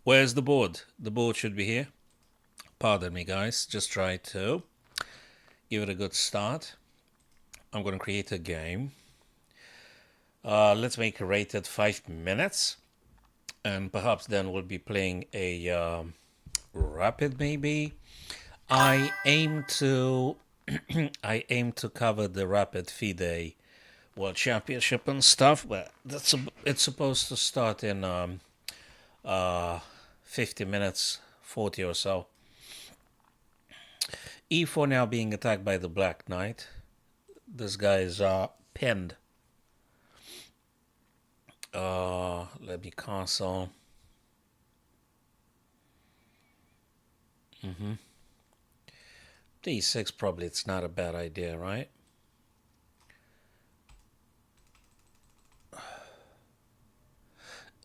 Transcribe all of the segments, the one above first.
Where's the board? The board should be here. Pardon me, guys. Just try to give it a good start. I'm going to create a game. Let's make it rated 5 minutes. And perhaps then we'll be playing a rapid maybe. I aim to I aim to cover the rapid FIDE World Championship and stuff, but it's supposed to start in 50 minutes, 40 or so. E4 now being attacked by the Black Knight. This guy is pinned. Let me cancel. D6 probably it's not a bad idea, right?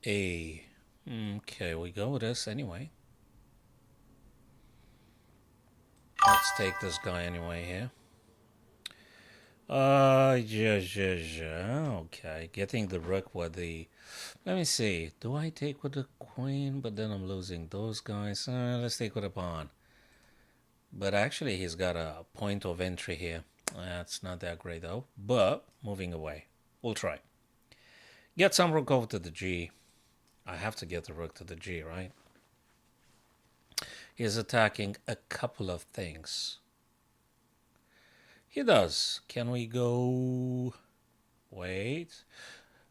A. Okay, we go with this anyway. Let's take this guy anyway here. Okay, getting the rook with the... Let me see. Do I take with the queen? But then I'm losing those guys. Let's take with a pawn. But actually, he's got a point of entry here. That's not that great, though. But moving away. We'll try. Get some rook over to the G. I have to get the rook to the G, right? He's attacking a couple of things. He does. Can we go... Wait.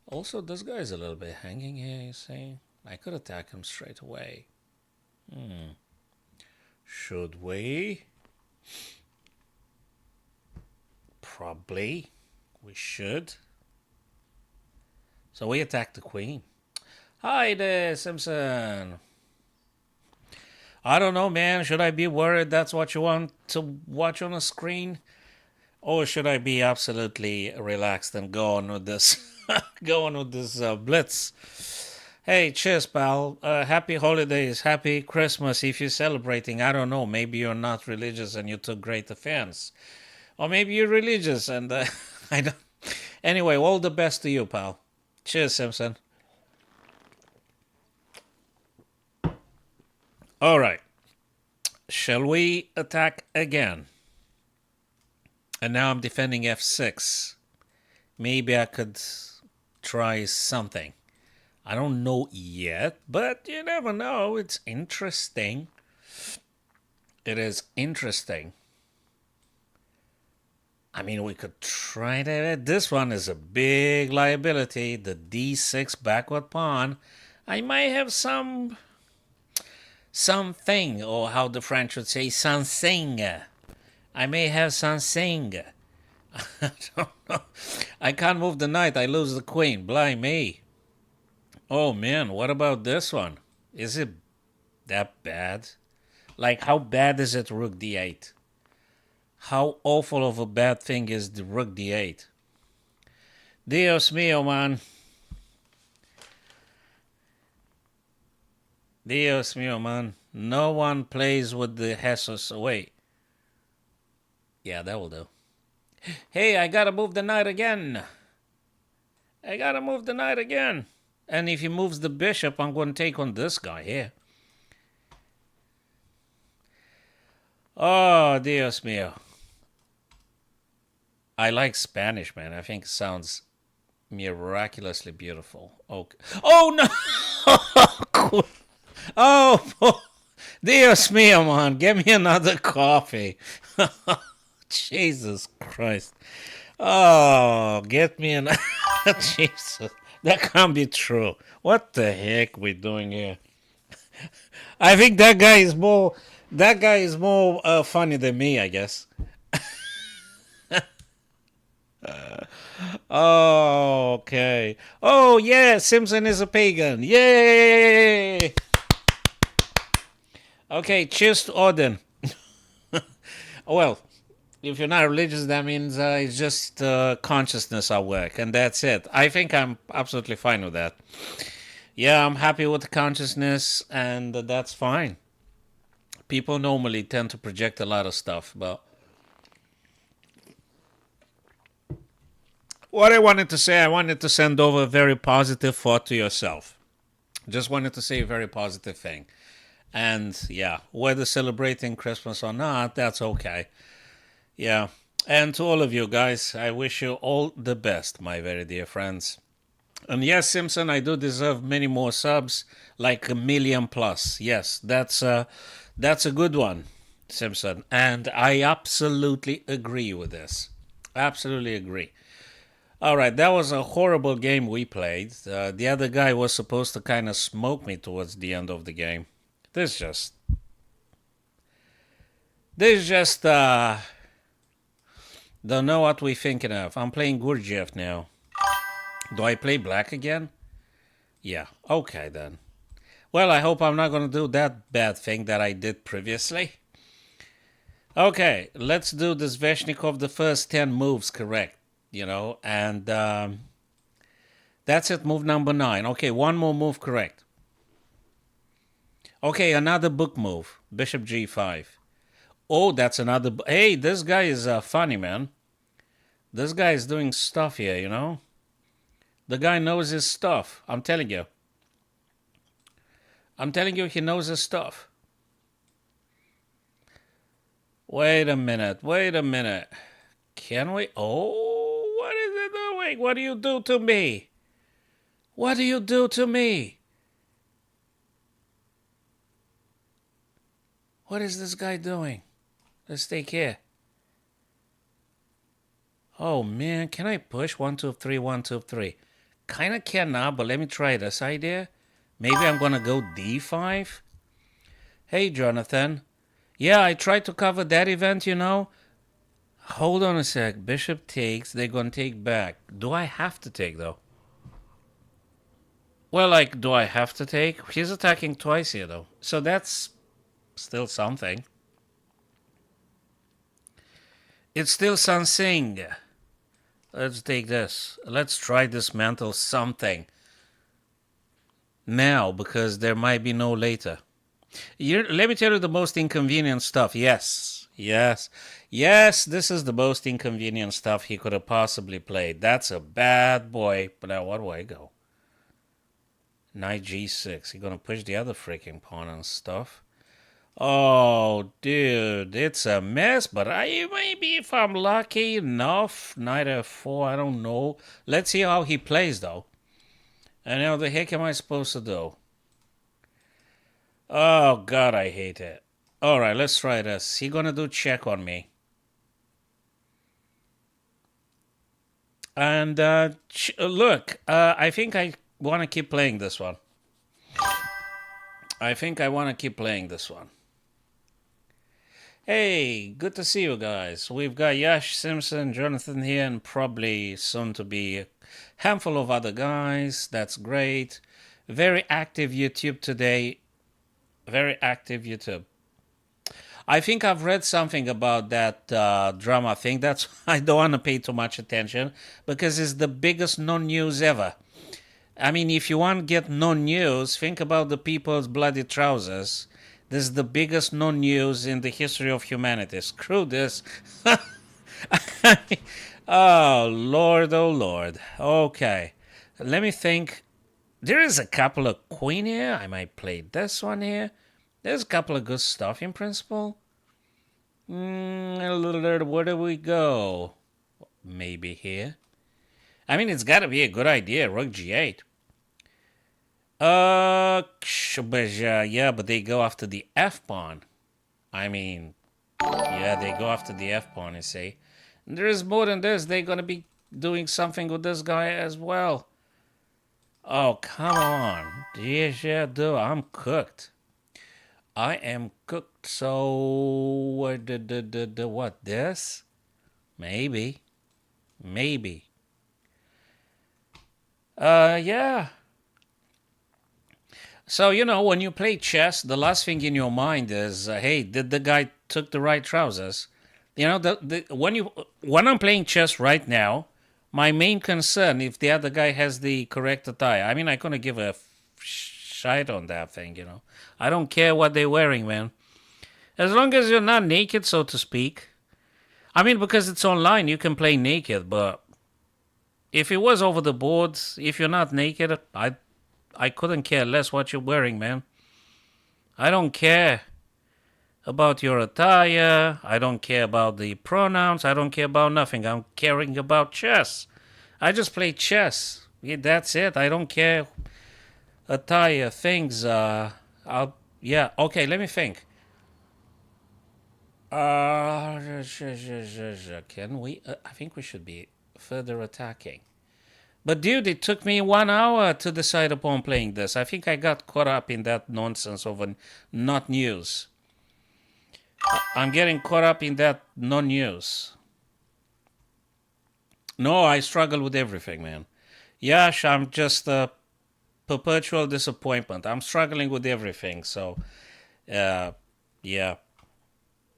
Also, this guy's a little bit hanging here, you see? I could attack him straight away. Should we? Probably. We should. So we attack the queen. Hi there, Simpson. I don't know, man. Should I be worried that's what you want to watch on a screen? Or should I be absolutely relaxed and go on with this go on with this blitz? Hey, cheers, pal. Happy holidays, happy Christmas if you're celebrating. I don't know. Maybe you're not religious and you took great offense. Or maybe you're religious and I don't. Anyway, all the best to you, pal. Cheers, Simpson. All right. Shall we attack again? And now I'm defending f6. Maybe I could try something. I don't know yet, but you never know. It's interesting. It is interesting. I mean, we could try that. This one is a big liability. The d6 backward pawn. I might have something, or how the French would say, something. I may have something. I don't know. I can't move the knight. I lose the queen. Blimey me. Oh, man. What about this one? Is it that bad? Like, how bad is it, rook d8? How awful of a bad thing is the rook d8? Dios mío, man. Dios mío, man. No one plays with the Jesus. Wait. Yeah, that will do. Hey, I gotta move the knight again. I gotta move the knight again. And if he moves the bishop, I'm going to take on this guy here. Oh, Dios mío. I like Spanish, man. I think it sounds miraculously beautiful. Okay. Oh, no! Oh, Dios mío, man. Get me another coffee. Jesus Christ. Oh, get me another... Jesus. That can't be true. What the heck we doing here? I think that guy is more... That guy is more funny than me, I guess. Oh, okay. Oh, yeah, Simpson is a pagan. Yay! Okay, cheers to Odin. Well, if you're not religious, that means it's just consciousness at work, and that's it. I think I'm absolutely fine with that. Yeah, I'm happy with the consciousness, and that's fine. People normally tend to project a lot of stuff, but what I wanted to say, I wanted to send over a very positive thought to yourself. Just wanted to say a very positive thing. And yeah, whether celebrating Christmas or not, that's okay. Yeah. And to all of you guys, I wish you all the best, my very dear friends. And yes, Simpson, I do deserve many more subs, like 1 million plus. Yes, that's a good one, Simpson. And I absolutely agree with this. Absolutely agree. All right, that was a horrible game we played. The other guy was supposed to kind of smoke me towards the end of the game. This just, this just, don't know what we're thinking of. I'm playing Gurdjieff now. Do I play black again? Yeah, okay then. Well, I hope I'm not going to do that bad thing that I did previously. Okay, let's do this Sveshnikov, the first 10 moves correct, and that's it, move number 9. Okay, one more move correct. Okay, another book move, Bishop G5. Oh, that's another. Hey, this guy is funny, man. This guy is doing stuff here. The guy knows his stuff. I'm telling you. He knows his stuff. Wait a minute. Can we? Oh, what is it doing? What do you do to me? What do you do to me? What is this guy doing? Let's take care. Oh man, can I push 1, 2, 3, 1, 2, 3? Kinda can now, but let me try this idea. Maybe I'm gonna go D5. Hey Jonathan. Yeah, I tried to cover that event, Hold on a sec. Bishop takes, they're gonna take back. Do I have to take though? Well, do I have to take? He's attacking twice here though. So that's still something. It's still something. Let's take this. Let's try dismantle something. Now, because there might be no later. Let me tell you the most inconvenient stuff. Yes, this is the most inconvenient stuff he could have possibly played. That's a bad boy. But now, what do I go? Knight G6. He's gonna push the other freaking pawn and stuff. Oh, dude, it's a mess, but maybe if I'm lucky enough, Knight F4, I don't know. Let's see how he plays, though. And how the heck am I supposed to do? Oh, God, I hate it. All right, let's try this. He gonna do check on me. And, look, I think I want to keep playing this one. Hey, good to see you guys. We've got Yash, Simpson, Jonathan here, and probably soon to be a handful of other guys. That's great. Very active YouTube today. Very active YouTube. I think I've read something about that drama thing. That's I don't want to pay too much attention because it's the biggest non-news ever. I mean, if you want to get non-news, think about the people's bloody trousers. This is the biggest non-news in the history of humanity. Screw this. Oh, Lord, oh, Lord. Okay. Let me think. There is a couple of queen here. I might play this one here. There's a couple of good stuff in principle. Where do we go? Maybe here. I mean, it's got to be a good idea. Rook G8. Yeah, but they go after the F pawn. I mean, yeah, they go after the F pawn, you see. And there is more than this. They're going to be doing something with this guy as well. Oh, come on. Yes, yeah, do. I'm cooked. I am cooked. So, what, this? Maybe. Yeah. So, when you play chess, the last thing in your mind is, hey, did the guy took the right trousers? When I'm playing chess right now, my main concern if the other guy has the correct attire. I mean, I couldn't give a shite on that thing, I don't care what they're wearing, man. As long as you're not naked, so to speak. I mean, because it's online, you can play naked, but if it was over the boards, if you're not naked, I I couldn't care less what you're wearing, man. I don't care about your attire. I don't care about the pronouns. I don't care about nothing. I'm caring about chess. I just play chess. Yeah, that's it. I don't care attire, things. Yeah. Okay, let me think. Can we? I think we should be further attacking. But dude, it took me 1 hour to decide upon playing this. I think I got caught up in that nonsense of not news. I'm getting caught up in that non-news. No, I struggle with everything, man. Yash, I'm just a perpetual disappointment. I'm struggling with everything, so yeah.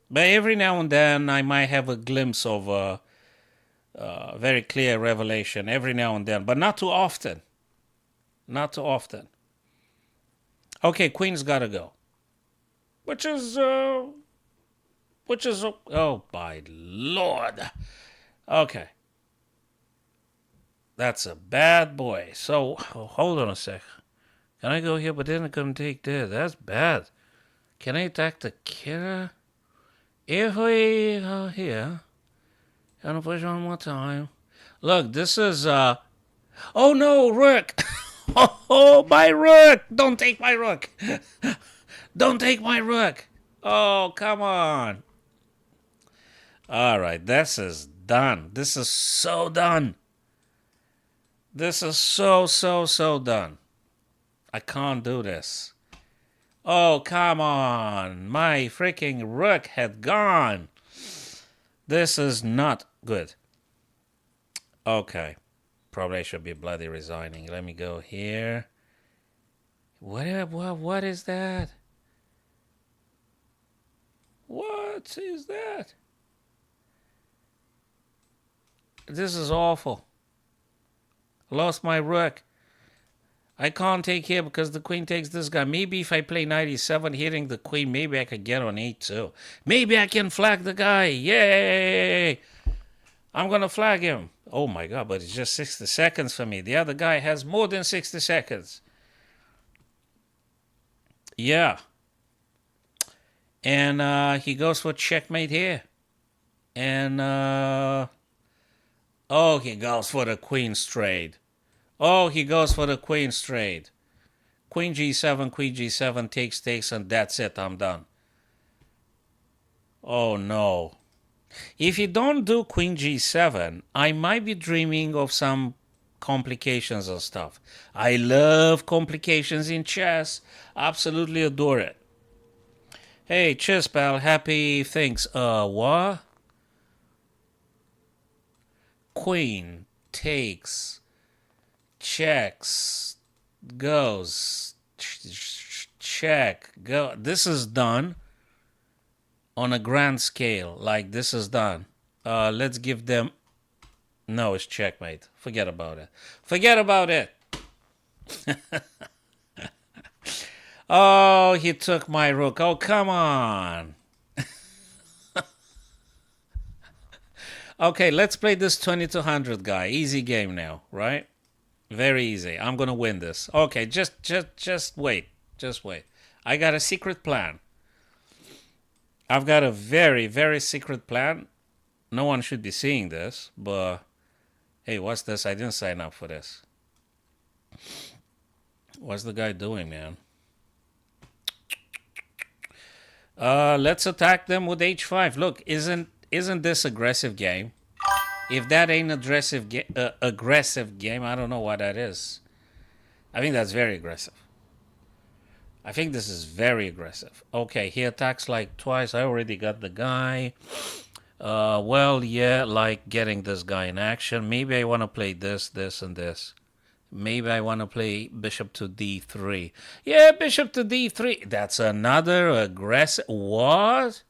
But every now and then I might have a glimpse of a very clear revelation every now and then, but not too often. Not too often. Okay, Queen's gotta go. Which is, oh my lord. Okay. That's a bad boy. So, hold on a sec. Can I go here, but then I couldn't take this? That's bad. Can I attack the killer? If we go here, and push one more time. Look, this is, oh no, rook! Oh, my rook! Don't take my rook! Don't take my rook! Oh, come on. Alright, this is done. This is so done. This is so done. I can't do this. Oh, come on. My freaking rook had gone. This is not good. Okay. Probably I should be bloody resigning. Let me go here. What is that? What is that? This is awful. Lost my rook. I can't take here because the queen takes this guy. Maybe if I play 97 hitting the queen, maybe I could get on 8-2. Maybe I can flag the guy. Yay! I'm going to flag him. Oh my god, but it's just 60 seconds for me. The other guy has more than 60 seconds. Yeah. And he goes for checkmate here. And, oh, he goes for the queen straight. Oh, he goes for the queen straight. Queen g7 takes, and that's it. I'm done. Oh, no. If you don't do queen g7, I might be dreaming of some complications and stuff. I love complications in chess. Absolutely adore it. Hey, chess pal, happy things. What? Queen takes, checks, goes, check, go. This is done on a grand scale. Like, this is done. Let's give them... No, it's checkmate. Forget about it. Forget about it. Oh, he took my rook. Oh, come on. Okay, let's play this 2200 guy. Easy game now, right? Very easy. I'm gonna win this. Okay, just wait. Just wait. I got a secret plan. I've got a very, very secret plan. No one should be seeing this, but hey, what's this? I didn't sign up for this. What's the guy doing, man? Let's attack them with h5. Look, isn't this aggressive game? If that ain't aggressive game, I don't know what that is. I think that's very aggressive. I think this is very aggressive. Okay, he attacks like twice. I already got the guy. Well, yeah, like getting this guy in action. Maybe I want to play this, and this. Maybe I want to play bishop to d3. Yeah, bishop to d3. That's another aggressive... What?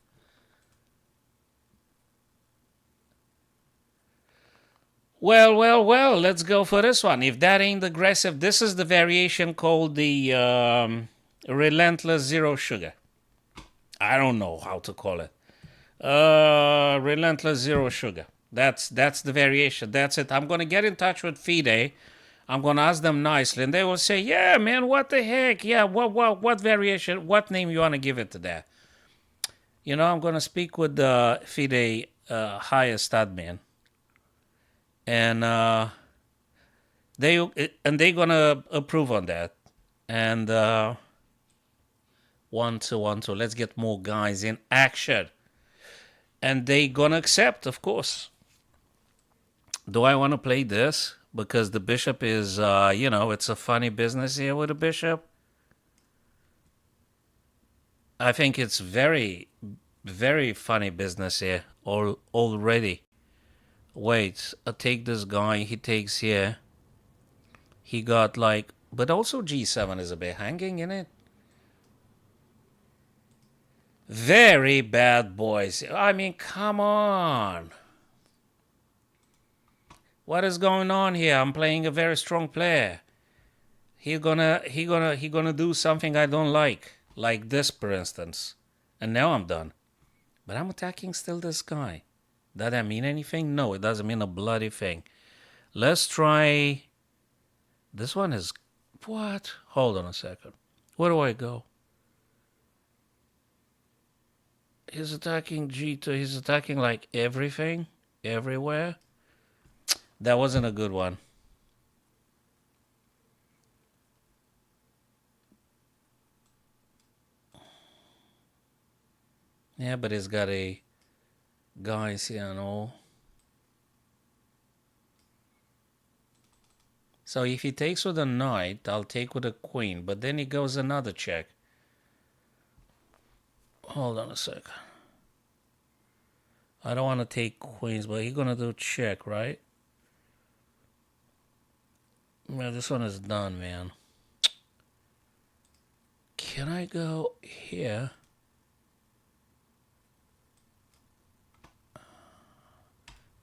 Well, let's go for this one. If that ain't aggressive, this is the variation called the relentless zero sugar. I don't know how to call it. Relentless zero sugar. That's the variation. That's it. I'm going to get in touch with FIDE. I'm gonna ask them nicely, and they will say, "Yeah, man, what the heck? Yeah, what variation? What name you wanna give it to that?" I'm gonna speak with the FIDE highest admin, and they're gonna approve on that. And 1-2, 1-2. Let's get more guys in action, and they gonna accept, of course. Do I want to play this? Because the bishop is, it's a funny business here with the bishop. I think it's very, very funny business here already. Wait, I take this guy, he takes here. He got like, but also G7 is a bit hanging in it. Very bad, boys. I mean, come on. What is going on here? I'm playing a very strong player. He gonna do something I don't like this, for instance. And now I'm done. But I'm attacking still this guy. Does that mean anything? No, it doesn't mean a bloody thing. Let's try. This one is what? Hold on a second. Where do I go? He's attacking G2. He's attacking like everything, everywhere. That wasn't a good one. Yeah, but he's got a guys here and all. So if he takes with a knight, I'll take with a queen. But then he goes another check. Hold on a second. I don't want to take queens, but he's going to do check, right? Yeah, this one is done, man. Can I go here?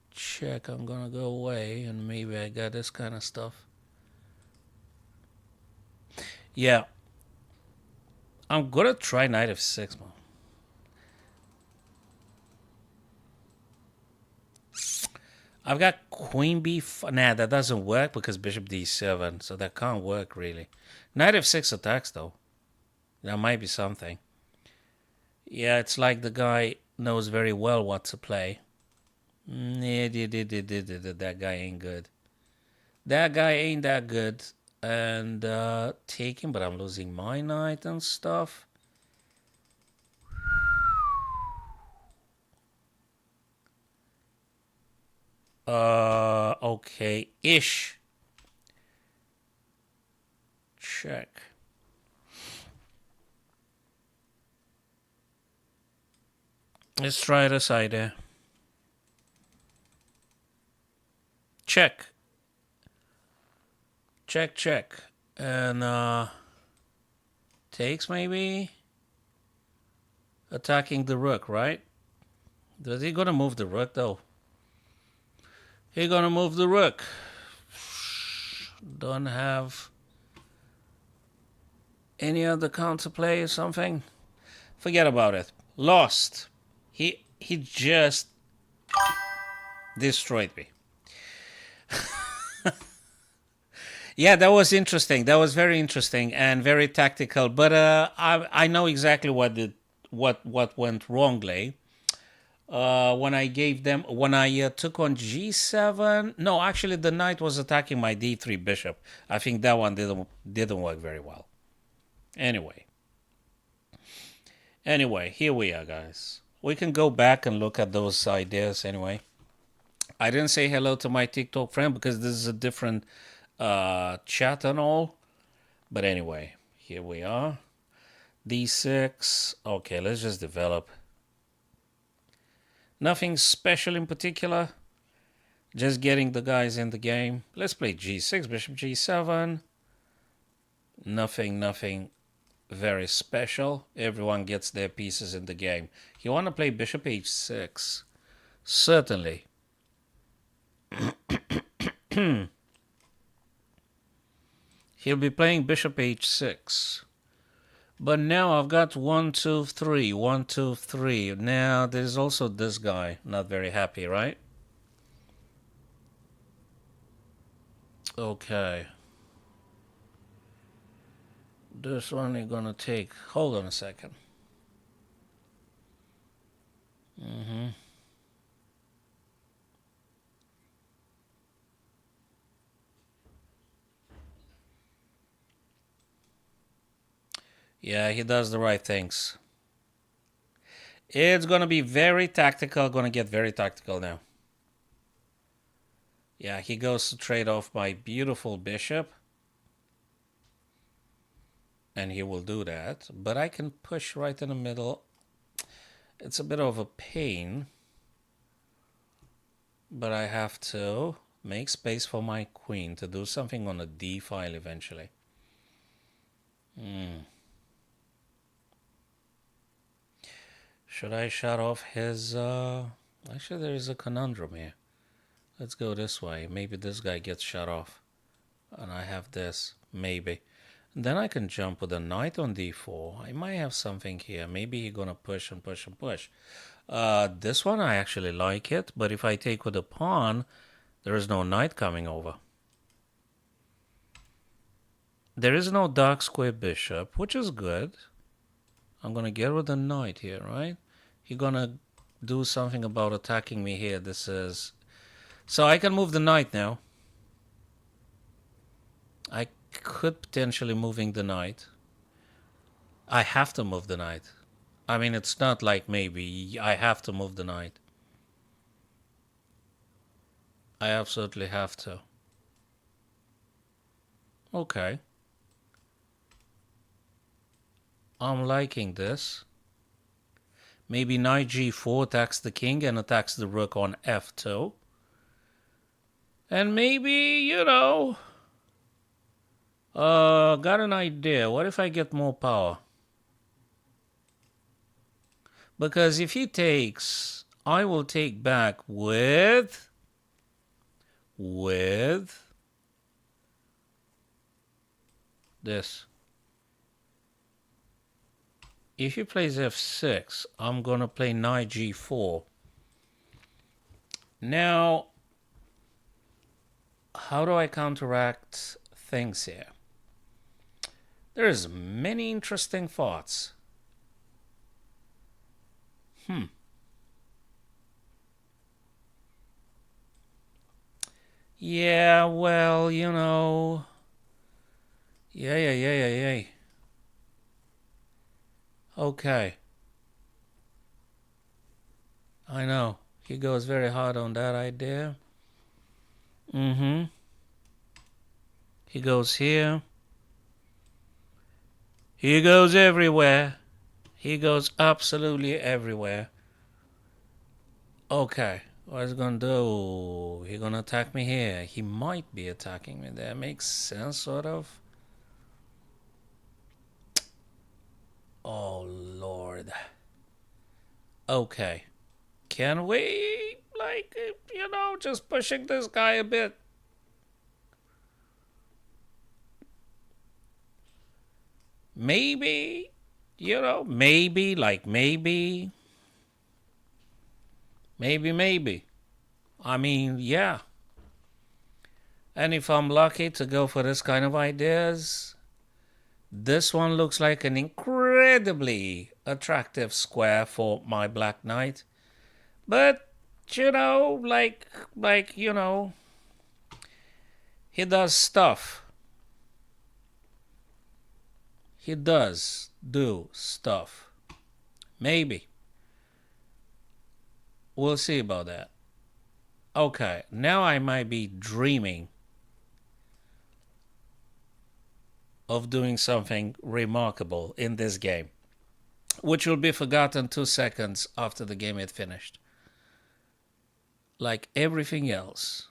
Check, I'm gonna go away, and maybe I got this kind of stuff. Yeah. I'm gonna try knight f6, man. I've got queen b5. Nah, that doesn't work because bishop d7, so that can't work really. Knight f6 attacks though. That might be something. Yeah, it's like the guy knows very well what to play. That guy ain't good. That guy ain't that good. And taking, but I'm losing my knight and stuff. Okay, ish. Check. Let's try this idea. Check. Check, check. And takes maybe. Attacking the rook, right? Is he gonna move the rook though? He gonna move the rook. Don't have any other counterplay or something. Forget about it. Lost. He just destroyed me. Yeah, that was interesting. That was very interesting and very tactical. But I know exactly what went wrongly. When I took on g7. No, actually, the knight was attacking my d3 bishop. I think that one didn't work very well. Anyway, here we are, guys. We can go back and look at those ideas anyway. I didn't say hello to my TikTok friend because this is a different chat and all. But anyway, here we are. d6. Okay, let's just develop. Nothing special in particular. Just getting the guys in the game. Let's play g6, bishop g7. Nothing very special. Everyone gets their pieces in the game. You want to play bishop h6? Certainly. He'll be playing bishop h6. But now I've got 1, 2, 3. 1, 2, 3. Now there's also this guy. Not very happy, right? Okay. this one you're gonna take. Hold on a second. Yeah, he does the right things. It's gonna be very tactical. Gonna get very tactical now. Yeah, he goes to trade off my beautiful bishop. And he will do that. But I can push right in the middle. It's a bit of a pain. But I have to make space for my queen to do something on the d file eventually. Should I shut off his... Actually, there is a conundrum here. Let's go this way. Maybe this guy gets shut off. And I have this. Maybe. Then I can jump with a knight on d4. I might have something here. Maybe he's gonna push and push and push. This one I actually like it. But if I take with a pawn, there is no knight coming over. There is no dark square bishop, which is good. I'm gonna get with a knight here, right? He's gonna do something about attacking me here. This is... So I can move the knight now. I could potentially moving the knight. I have to move the knight. I mean, it's not like maybe. I have to move the knight. I absolutely have to. Okay. I'm liking this. Maybe knight g4 attacks the king and attacks the rook on f2. And maybe, you know... got an idea. What if I get more power? Because if he takes, I will take back with this. If he plays f6, I'm gonna play knight g4. Now, how do I counteract things here? There's many interesting thoughts. Yeah, well, you know. Yeah. Okay. I know. He goes very hard on that idea. He goes here. He goes everywhere. He goes absolutely everywhere. Okay. What is he gonna do? He gonna attack me here. He might be attacking me there. Makes sense, sort of. Oh, Lord. Okay. Can we, like, you know, just pushing this guy a bit? Maybe, you know, maybe. I mean, yeah. And if I'm lucky to go for this kind of ideas, this one looks like an incredibly attractive square for my black knight. But, you know, you know, he does stuff. He does do stuff. Maybe. We'll see about that. Okay, now I might be dreaming of doing something remarkable in this game, which will be forgotten 2 seconds after the game had finished. Like everything else.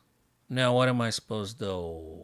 Now, what am I supposed to do?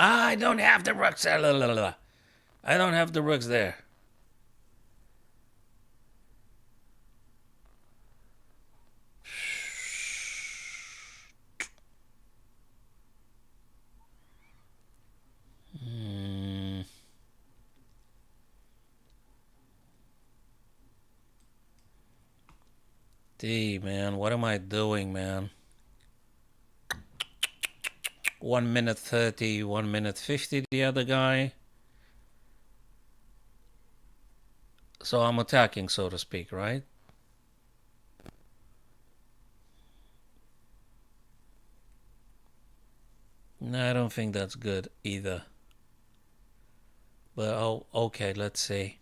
I don't have the rooks. I don't have the rooks there. D, man, what am I doing, man? 1 minute 30, 1 minute 50, the other guy. So I'm attacking, so to speak, right? No, I don't think that's good either. But, oh, okay, let's see.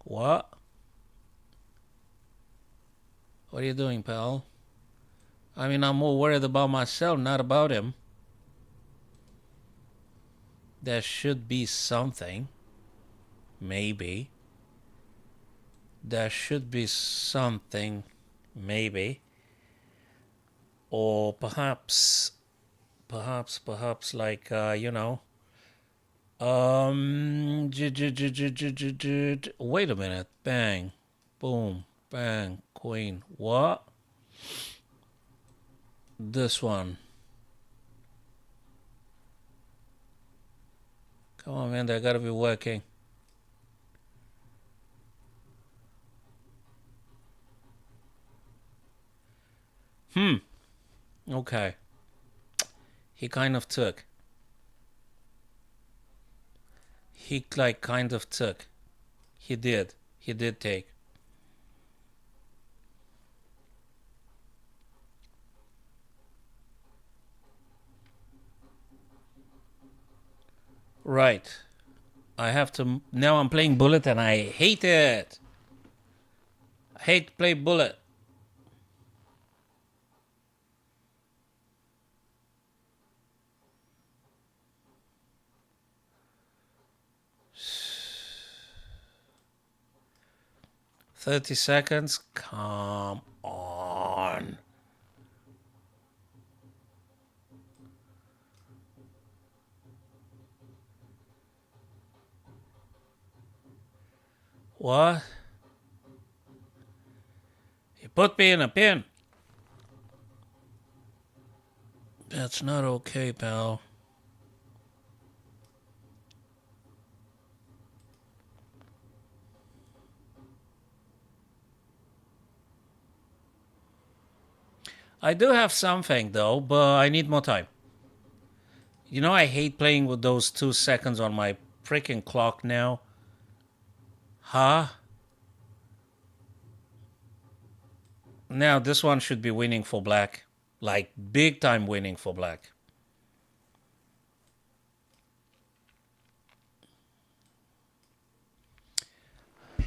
What? What are you doing, pal? I mean, I'm more worried about myself, not about him. There should be something. Maybe. There should be something. Maybe. Or perhaps like, you know. Wait a minute. Bang. Boom. Bang. Queen. What? This one. Come on, man. They gotta be working. Okay. He kind of took. He like kind of took. He did. He did take. Right. I have to. Now I'm playing bullet and I hate it. I hate to play bullet. $30. Come on. What? He put me in a pin. That's not okay, pal. I do have something though, but I need more time. You know, I hate playing with those 2 seconds on my freaking clock now. Huh? Now this one should be winning for black. Like big time winning for black.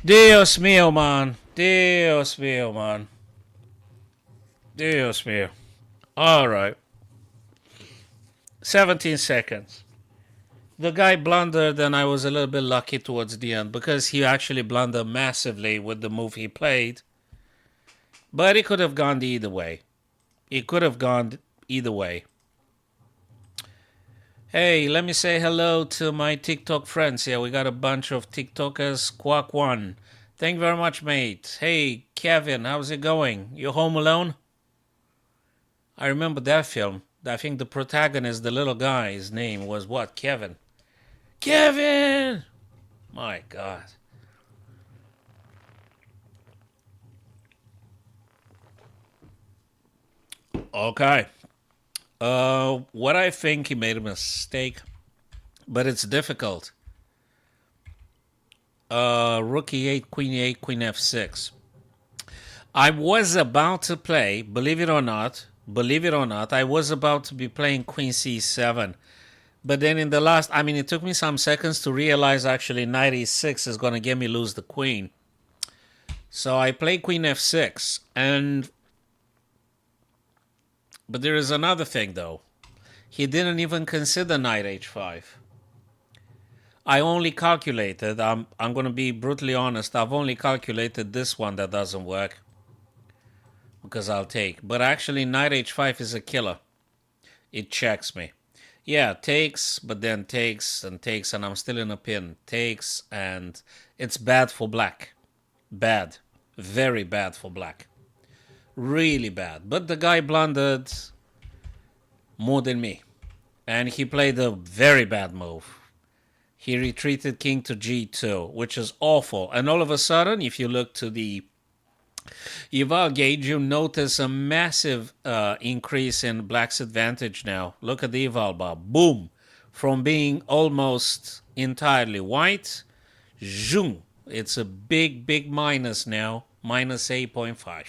Dios mío, man. Dios mío, man. Dios mío. All right. 17 seconds. The guy blundered, and I was a little bit lucky towards the end because he actually blundered massively with the move he played. But it could have gone either way. It could have gone either way. Hey, let me say hello to my TikTok friends here. We got a bunch of TikTokers. Quack1. Thank you very much, mate. Hey, Kevin, how's it going? You home alone? I remember that film. I think the protagonist, the little guy, his name was what? Kevin. Kevin! My God. Okay. What I think he made a mistake, but it's difficult. Rook e8, queen e8, queen f6. I was about to play, believe it or not, I was about to be playing queen c7. But then in the last, I mean, it took me some seconds to realize actually knight e6 is going to get me lose the queen. So I played queen f6. But there is another thing, though. He didn't even consider knight h5. I only calculated, I'm going to be brutally honest, I've only calculated this one that doesn't work. because I'll take. But actually, knight h5 is a killer. It checks me. Yeah, takes, but then takes, and I'm still in a pin. Takes, and it's bad for black. Bad. Very bad for black. Really bad. But the guy blundered more than me. And he played a very bad move. He retreated king to g2, which is awful. And all of a sudden, if you look to the eval gauge, you notice a massive increase in black's advantage now. Look at the eval bar. Boom. From being almost entirely white, zoom. It's a big, big minus now. Minus 8.5.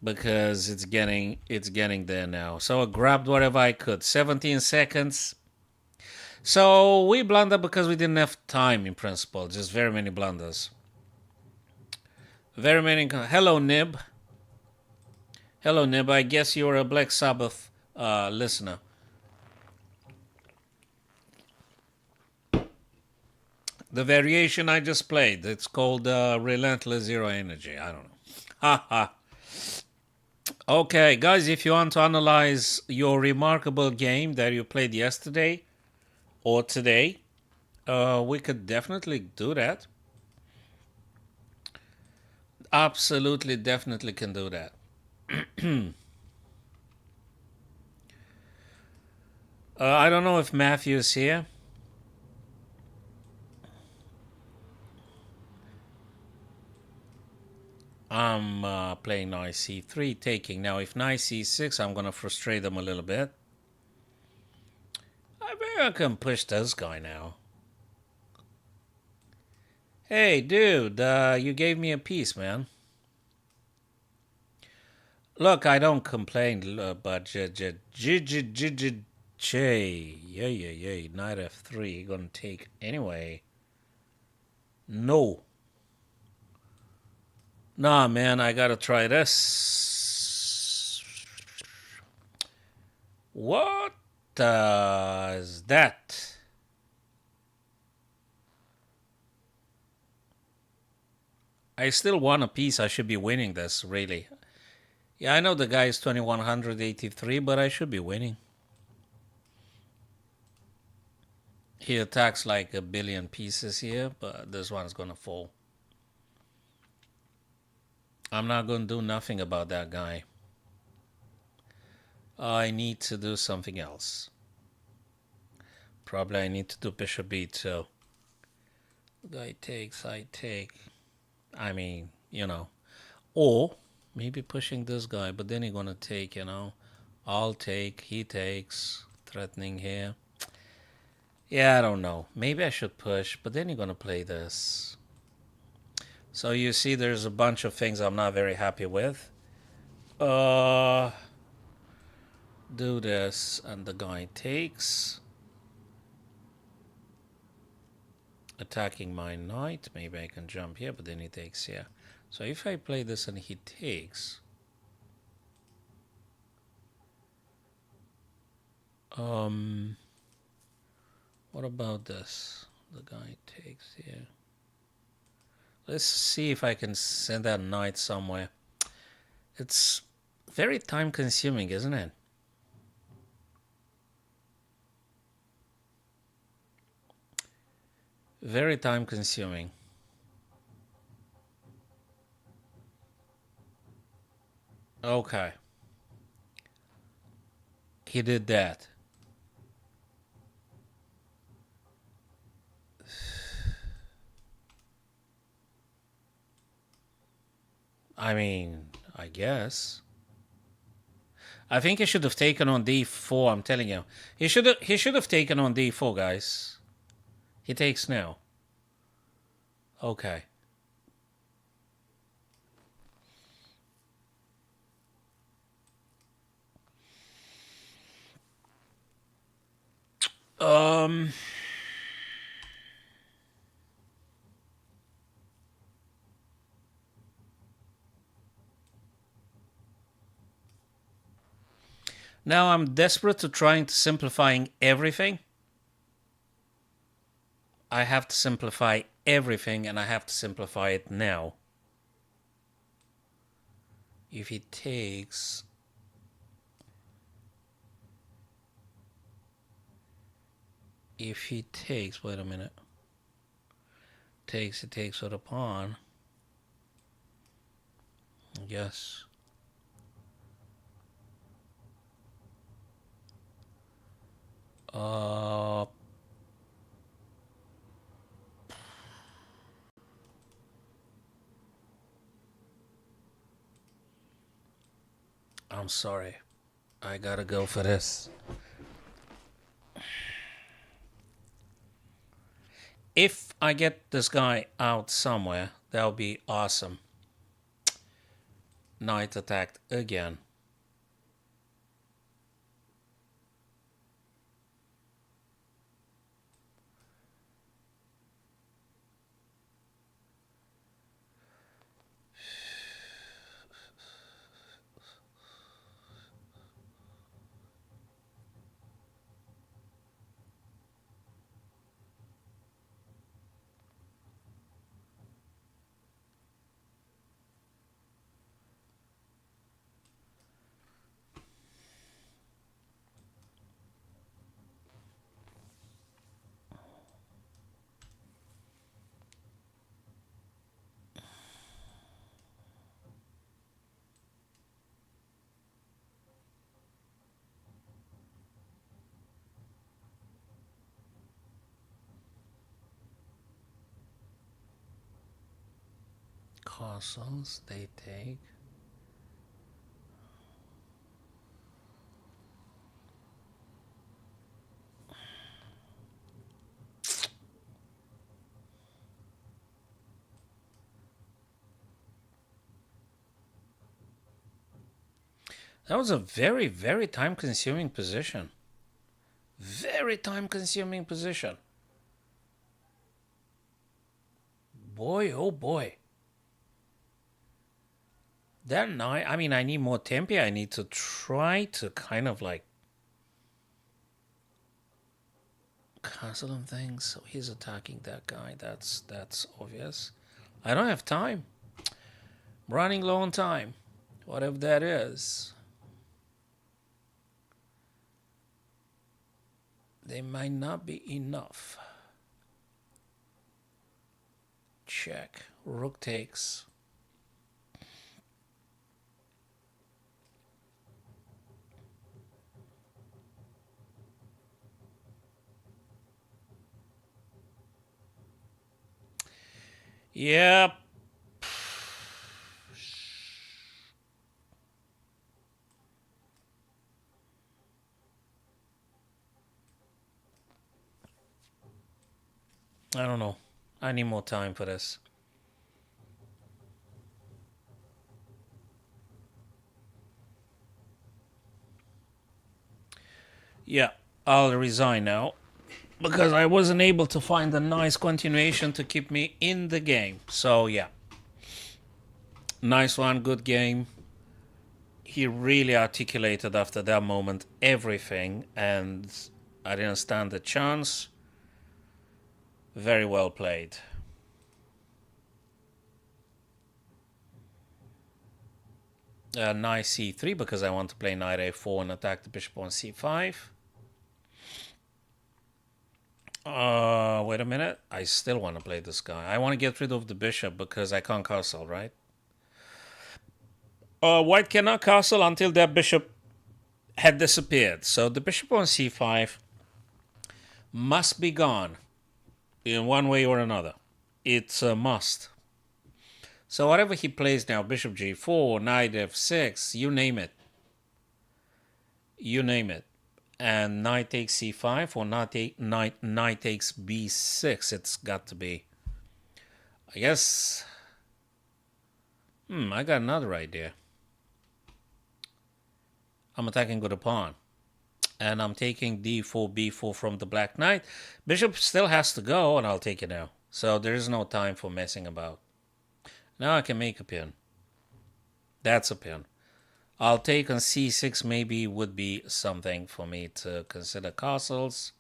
Because it's getting there now. So I grabbed whatever I could. 17 seconds. So we blundered because we didn't have time in principle. Just very many blunders. Very many. Hello, Nib. Hello, Nib. I guess you're a Black Sabbath listener. The variation I just played, it's called Relentless Zero Energy. I don't know. Ha ha. Okay, guys, if you want to analyze your remarkable game that you played yesterday or today, we could definitely do that. Absolutely, definitely can do that. I don't know if Matthew's here. I'm playing knight c3, taking. Now, if knight c6, I'm going to frustrate them a little bit. I bet I can push this guy now. Hey, dude, you gave me a piece, man. Look, I don't complain, but yeah, knight f3, gonna take anyway. No. Nah, man, I gotta try this. What is that? I still want a piece. I should be winning this, really. Yeah, I know the guy is 2183, but I should be winning. He attacks like a billion pieces here, but this one's gonna fall. I'm not gonna do nothing about that guy. I need to do something else. Probably I need to do bishop b2. Guy takes, I take. I mean, you know. Or maybe pushing this guy, but then he's gonna take, you know. I'll take, he takes, threatening here. Yeah, I don't know. Maybe I should push, but then you're gonna play this. So you see there's a bunch of things I'm not very happy with. Do this, and the guy takes. Attacking my knight. Maybe I can jump here, but then he takes here. So if I play this and he takes... what about this? The guy takes here. Let's see if I can send that knight somewhere. It's very time consuming, isn't it? Very time consuming. Okay. He did that. I mean, I guess. I think he should have taken on d4, I'm telling you. He should have taken on d4, guys. He takes now. Okay. Now I'm desperate to trying to simplifying everything. I have to simplify everything, and I have to simplify it now. If he takes... If he takes... Wait a minute. He takes with a pawn. Yes. I'm sorry. I gotta go for this. If I get this guy out somewhere, that'll be awesome. Knight attacked again. Castles, they take. That was a very, very time-consuming position. Very time-consuming position. Boy, oh boy. That knight, I mean, I need more tempi. I need to try to kind of like castle and things. So he's attacking that guy. That's obvious. I don't have time. I'm running low on time. Whatever that is. They might not be enough. Check. Rook takes. Yep. I don't know. I need more time for this. Yeah, I'll resign now. Because I wasn't able to find a nice continuation to keep me in the game. So, yeah. Nice one, good game. He really articulated after that moment everything, and I didn't stand a chance. Very well played. Knight c3 because I want to play knight a4 and attack the bishop on c5. Wait a minute. I still want to play this guy. I want to get rid of the bishop because I can't castle, right? White cannot castle until that bishop had disappeared. So the bishop on c5 must be gone in one way or another. It's a must. So whatever he plays now, bishop g4, knight f6, you name it. You name it. And knight takes c5 or knight takes b6. It's got to be. I guess. I got another idea. I'm attacking with a pawn. And I'm taking d4, b4 from the black knight. Bishop still has to go, and I'll take it now. So there is no time for messing about. Now I can make a pin. That's a pin. I'll take on c6 maybe would be something for me to consider castles.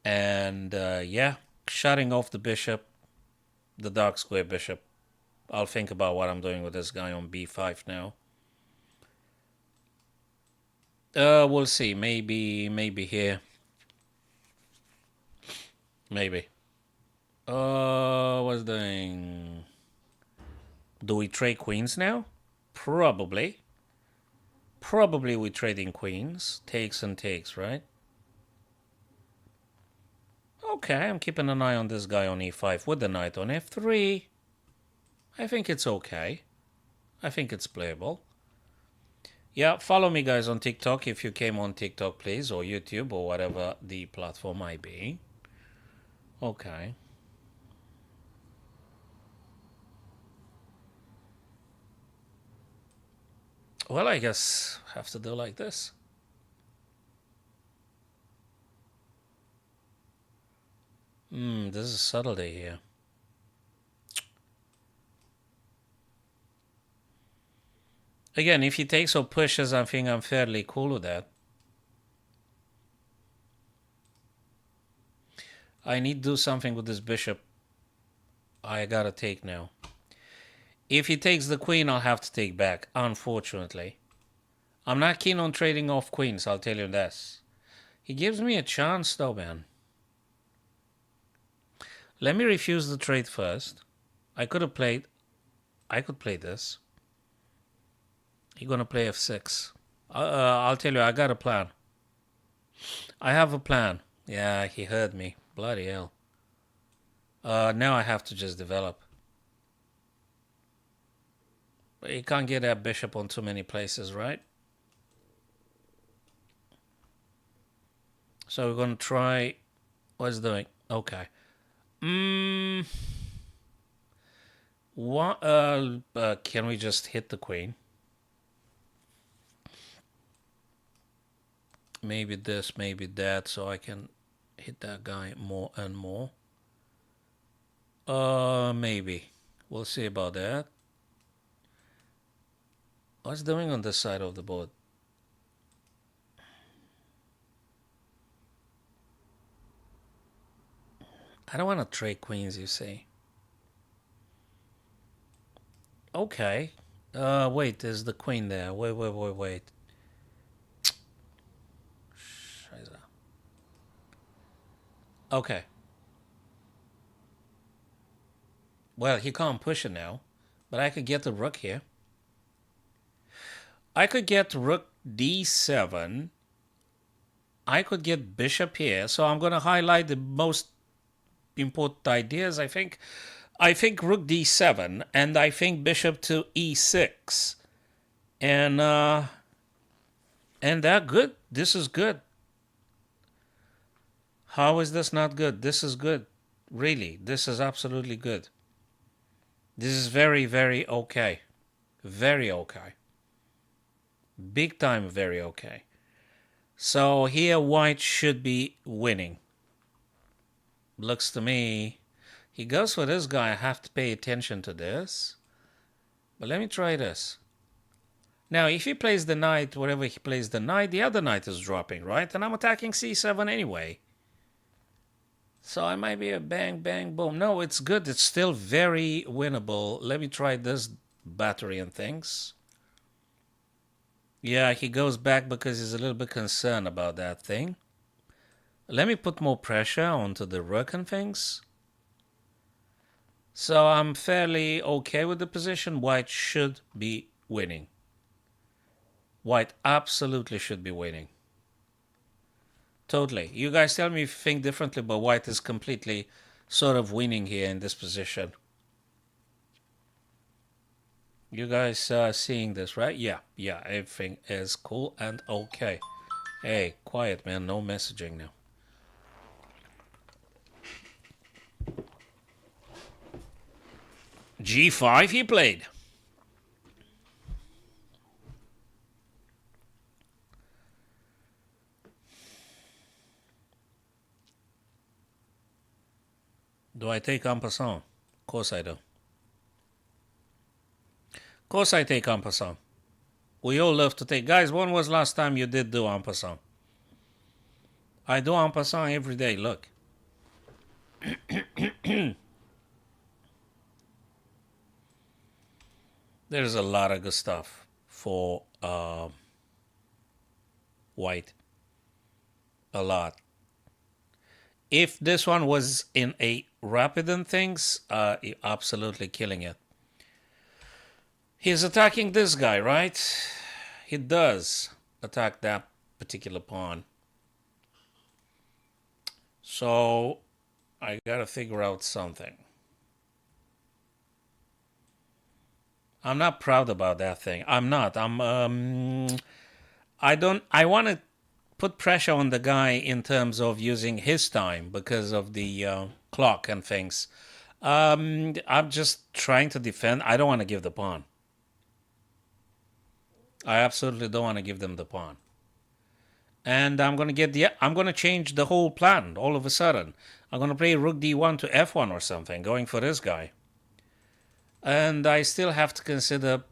And yeah, shutting off the bishop, the dark square bishop. I'll think about what I'm doing with this guy on b5 now. We'll see. Maybe here. Maybe. What's doing? Do we trade queens now? Probably. Probably we trading queens. Takes and takes, right? Okay, I'm keeping an eye on this guy on e5 with the knight on f3. I think it's okay. I think it's playable. Yeah, follow me guys on TikTok if you came on TikTok, please, or YouTube, or whatever the platform might be. Okay. Well, I guess I have to do like this. This is subtlety here. Again, if he takes or pushes, I think I'm fairly cool with that. I need to do something with this bishop. I gotta take now. If he takes the queen, I'll have to take back, unfortunately. I'm not keen on trading off queens, I'll tell you this. He gives me a chance though, man. Let me refuse the trade first. I could play this. He's gonna play f6. I'll tell you, I got a plan. I have a plan. Yeah, he heard me. Bloody hell. Now I have to just develop. You can't get that bishop on too many places, right? So we're gonna try. What's doing? Okay. What? Can we just hit the queen? Maybe this, maybe that, so I can hit that guy more and more. Maybe. We'll see about that. What's doing on this side of the board? I don't want to trade queens, you see. Okay. Wait, there's the queen there. Wait. Okay. Well, he can't push it now, but I could get the rook here. I could get rook d7. I could get bishop here. So I'm going to highlight the most important ideas, I think. I think rook d7, and I think bishop to e6. And that good. This is good. How is this not good? This is good. Really, this is absolutely good. This is very, very okay. Very okay. Big time very okay. So here white should be winning. Looks to me. He goes for this guy. I have to pay attention to this. But let me try this. Now, if he plays the knight, wherever he plays the knight, the other knight is dropping, right? And I'm attacking c7 anyway. So I might be a bang, bang, boom. No, it's good. It's still very winnable. Let me try this battery and things. Yeah, he goes back because he's a little bit concerned about that thing. Let me put more pressure onto the rook and things. So I'm fairly okay with the position. White should be winning. White absolutely should be winning. Totally. You guys tell me if you think differently, but white is completely sort of winning here in this position. You guys are seeing this, right? Yeah, everything is cool and okay. Hey, quiet, man. No messaging now. G5 he played. Do I take en passant? Of course I do. Of course I take en passant. We all love to take. Guys, when was last time you did do en passant? I do en passant every day, look. There's a lot of good stuff for white. A lot. If this one was in a rapid and things, absolutely killing it. He's attacking this guy, right? He does attack that particular pawn. So I gotta figure out something. I'm not proud about that thing. I'm not. I want to put pressure on the guy in terms of using his time because of the clock and things. I'm just trying to defend. I don't want to give the pawn. I absolutely don't want to give them the pawn. And I'm gonna change the whole plan all of a sudden. I'm gonna play rook d1 to f1 or something, going for this guy. And I still have to consider,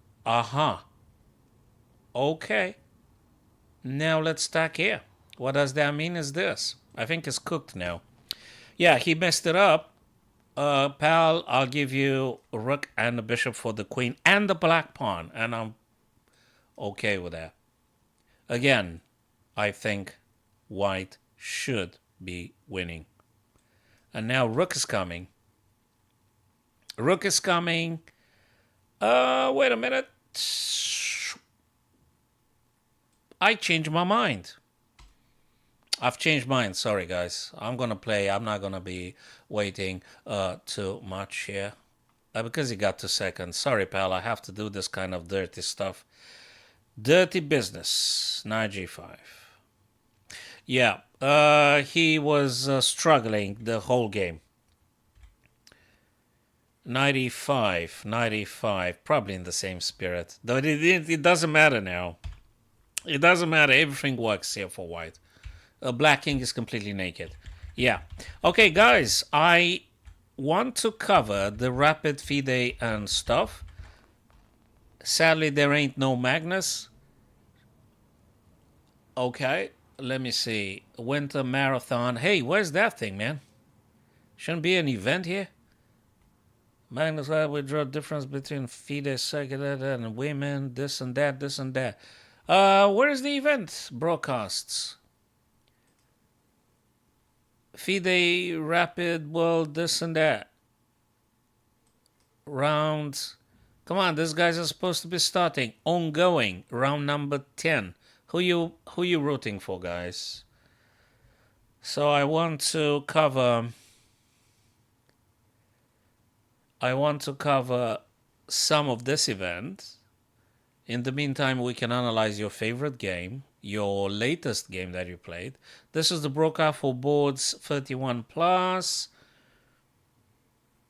okay. Now let's stack here. What does that mean is this. I think it's cooked now. Yeah, he messed it up. Pal, I'll give you a rook and a bishop for the queen and the black pawn. And I'm okay with that. Again, I think white should be winning. And now rook is coming. Rook is coming. Wait a minute. I changed my mind. I've changed mine. Sorry, guys. I'm going to play. I'm not going to be waiting too much here. Because he got 2 seconds. Sorry, pal. I have to do this kind of dirty stuff. Dirty business. Knight g5. Yeah. He was struggling the whole game. 95, 95, probably in the same spirit. Though it doesn't matter now. It doesn't matter. Everything works here for white. Black king is completely naked. Yeah. Okay, guys. I want to cover the rapid FIDE and stuff. Sadly, there ain't no Magnus. Okay. Let me see. Winter Marathon. Hey, where's that thing, man? Shouldn't be an event here. Magnus, we draw difference between FIDE, secular, and women, this and that, this and that. Where is the event broadcasts? FIDE, Rapid, World, this and that. Rounds. Come on, these guys are supposed to be starting. Ongoing, round number 10. Who you rooting for, guys? So I want to cover some of this event. In the meantime, we can analyze your favorite game, your latest game that you played. This is the broadcast for boards 31 plus.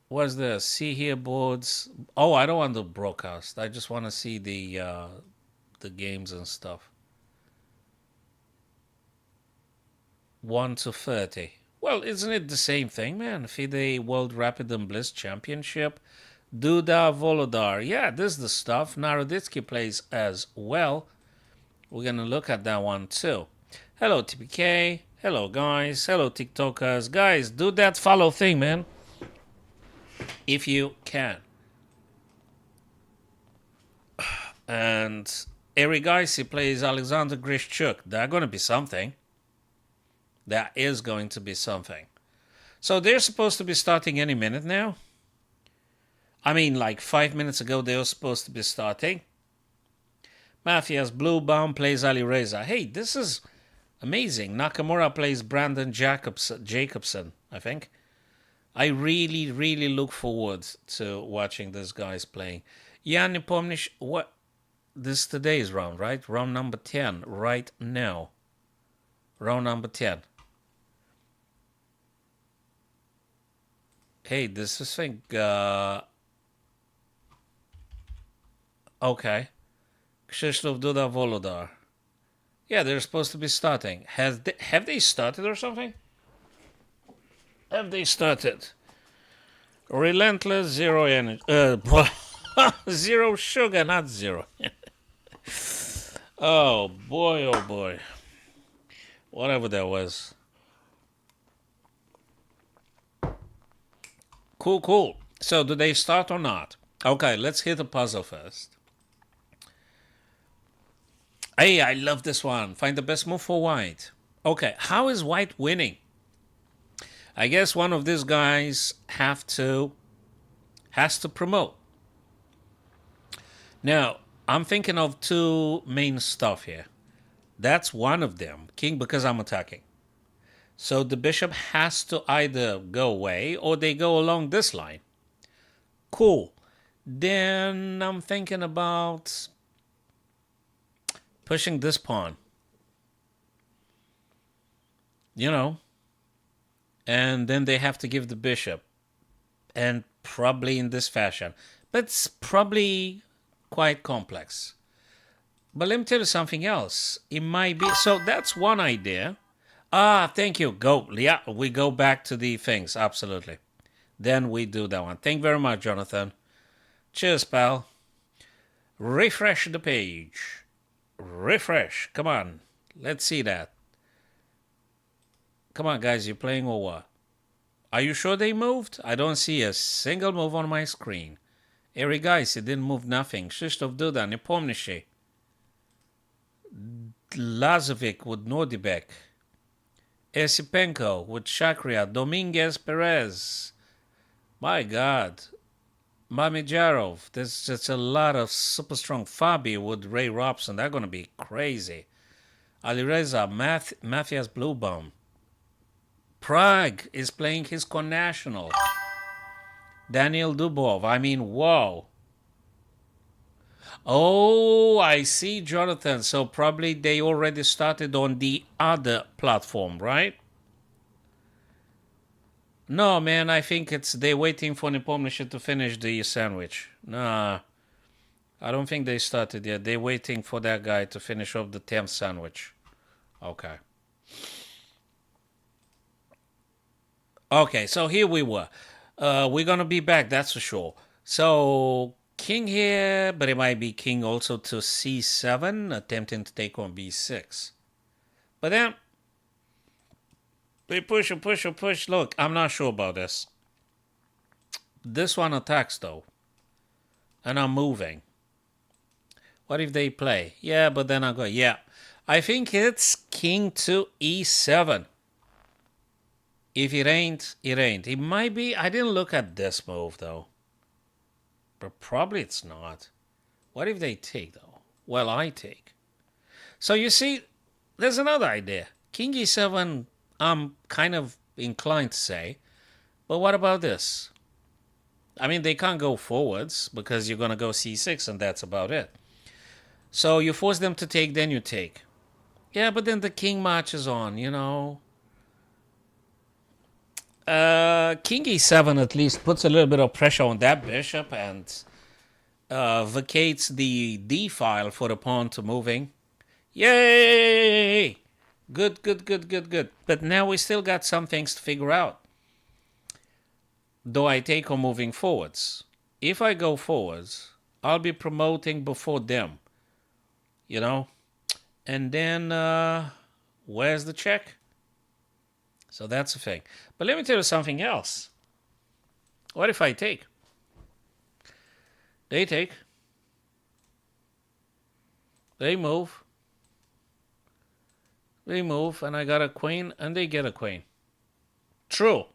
What's this? See here boards. Oh, I don't want the broadcast. I just want to see the games and stuff. 1 to 30. Well, isn't it the same thing, man? FIDE World Rapid and Bliss Championship. Duda Volodar. Yeah, this is the stuff. Naroditsky plays as well. We're going to look at that one too. Hello, TPK. Hello, guys. Hello, TikTokers. Guys, do that follow thing, man. If you can. And Eric Geisy plays Alexander Grishchuk. They're going to be something. That is going to be something. So they're supposed to be starting any minute now. I mean, like 5 minutes ago, they were supposed to be starting. Matthias Bluebaum plays Ali Reza. Hey, this is amazing. Nakamura plays Brandon Jacobson, I think. I really, really look forward to watching these guys playing. Jan Nepomniachtchi, what? This is today's round, right? Round number 10, right now. Round number 10. Hey, this is thing. Okay. Krzysztof Duda Volodar. Yeah, they're supposed to be starting. Have they started or something? Have they started? Relentless, zero energy. Zero sugar, not zero. Oh boy, oh boy. Whatever that was. Cool, cool. So, do they start or not? Okay, let's hit the puzzle first. Hey, I love this one. Find the best move for white. Okay, how is white winning? I guess one of these guys has to promote. Now, I'm thinking of two main stuff here. That's one of them. King, because I'm attacking. So the bishop has to either go away or they go along this line. Cool. Then I'm thinking about pushing this pawn. You know. And then they have to give the bishop. And probably in this fashion. But it's probably quite complex. But let me tell you something else. It might be... So that's one idea. Ah, thank you. Go. Yeah, we go back to the things. Absolutely. Then we do that one. Thank you very much, Jonathan. Cheers, pal. Refresh the page. Refresh. Come on. Let's see that. Come on, guys. You playing or what? Are you sure they moved? I don't see a single move on my screen. Eri, guys, it didn't move nothing. Krzysztof Duda, nie pomni się. Lazovic with Nordibek. Esipenko with Shakria. Dominguez Perez. My God. Mamijarov. There's just a lot of super strong. Fabi with Ray Robson. They're going to be crazy. Alireza. Matthias Bluebaum. Prague is playing his connational. Daniel Dubov. I mean, whoa. Oh, I see, Jonathan. So probably they already started on the other platform, right? No, man, I think they're waiting for Nepomniachtchi to finish the sandwich. Nah, I don't think they started yet. They're waiting for that guy to finish off the 10th sandwich. Okay. Okay, so here we were. We're going to be back, that's for sure. So, king here, but it might be king also to c7, attempting to take on b6. But then, they push and push and push. Look, I'm not sure about this. This one attacks, though. And I'm moving. What if they play? Yeah, but then I go, yeah. I think it's king to e7. If it ain't, it ain't. It might be. I didn't look at this move, though. But probably it's not. What if they take, though? Well, I take. So you see, there's another idea. King e7, I'm kind of inclined to say. But what about this? I mean, they can't go forwards because you're going to go c6 and that's about it. So you force them to take, then you take. Yeah, but then the king marches on, you know. King e7 at least puts a little bit of pressure on that bishop and vacates the d file for the pawn to moving. Yay! Good, good, good, good, good. But now we still got some things to figure out. Do I take or moving forwards? If I go forwards, I'll be promoting before them. You know? And then, where's the check? So that's the thing. But let me tell you something else. What if I take? They take. They move. They move, and I got a queen, and they get a queen. True.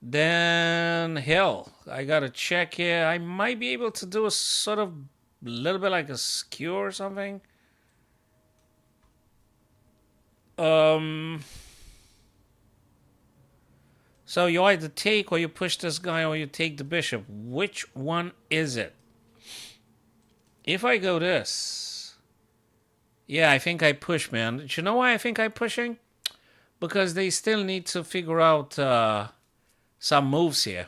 Then, hell, I got a check here. I might be able to do a sort of little bit like a skew or something. So you either take or you push this guy or you take the bishop. Which one is it? If I go this... Yeah, I think I push, man. Do you know why I think I'm pushing? Because they still need to figure out some moves here.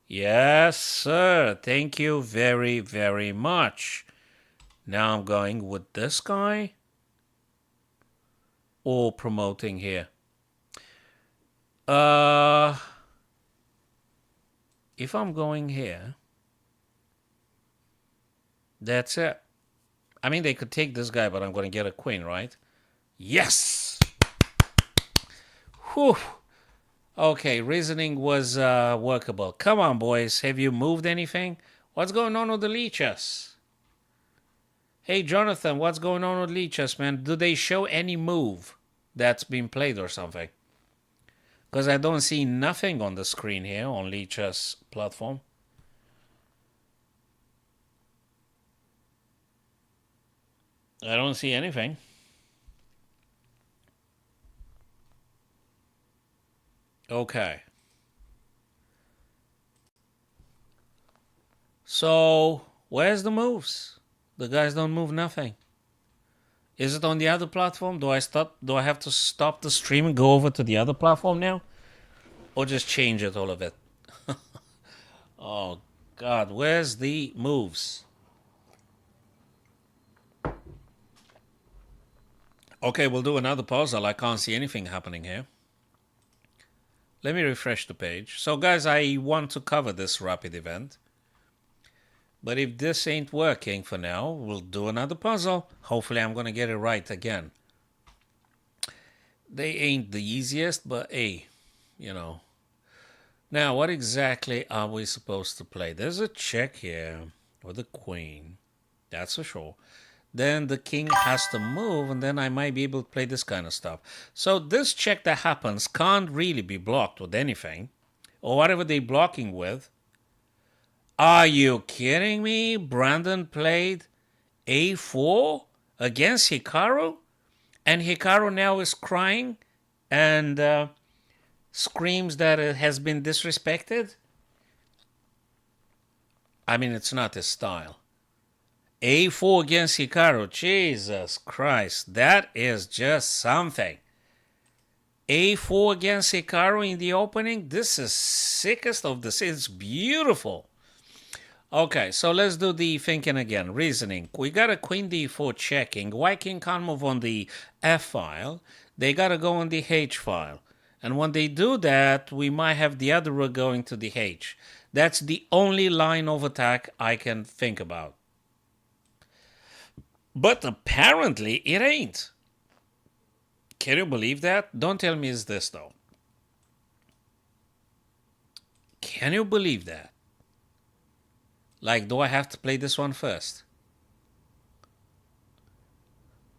Yes, sir. Thank you very, very much. Now I'm going with this guy. Or promoting here. If I'm going here, that's it. I mean, they could take this guy, but I'm going to get a queen, right? Yes! Whew. Okay, reasoning was workable. Come on, boys. Have you moved anything? What's going on with the leeches? Hey, Jonathan, what's going on with Lichess, man? Do they show any move that's been played or something? Because I don't see nothing on the screen here on Lichess platform. I don't see anything. Okay. So, where's the moves? The guys don't move nothing. Is it on the other platform? Do I have to stop the stream and go over to the other platform now? Or just change it all of it? Oh god, where's the moves? Okay, we'll do another puzzle. I can't see anything happening here. Let me refresh the page. So guys, I want to cover this rapid event. But if this ain't working for now, we'll do another puzzle. Hopefully I'm going to get it right again. They ain't the easiest, but hey, you know. Now, what exactly are we supposed to play? There's a check here with the queen. That's for sure. Then the king has to move, and then I might be able to play this kind of stuff. So this check that happens can't really be blocked with anything, or whatever they're blocking with. Are you kidding me? Brandon played a4 against Hikaru, and Hikaru now is crying and screams that it has been disrespected. I mean, it's not his style. A4 against Hikaru. Jesus Christ. That is just something. A4 against Hikaru in the opening. This is sickest of the... It's beautiful. Okay, so let's do the thinking again. Reasoning. We got a queen d4 checking. White king can't move on the f file. They got to go on the h file. And when they do that, we might have the other rook going to the h. That's the only line of attack I can think about. But apparently it ain't. Can you believe that? Don't tell me it's this though. Can you believe that? Like, do I have to play this one first?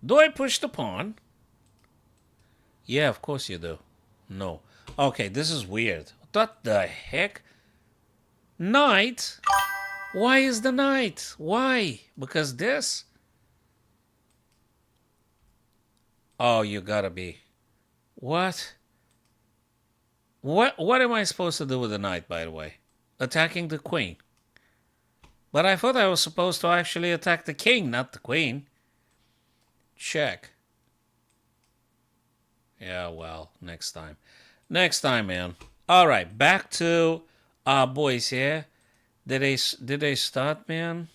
Do I push the pawn? Yeah, of course you do. No. Okay, this is weird. What the heck? Knight? Why is the knight? Why? Because this? Oh, you gotta be. What? What am I supposed to do with the knight, by the way? Attacking the queen. But I thought I was supposed to actually attack the king, not the queen. Check. Yeah, well, next time. Next time, man. All right, back to our boys here. Did they start, man?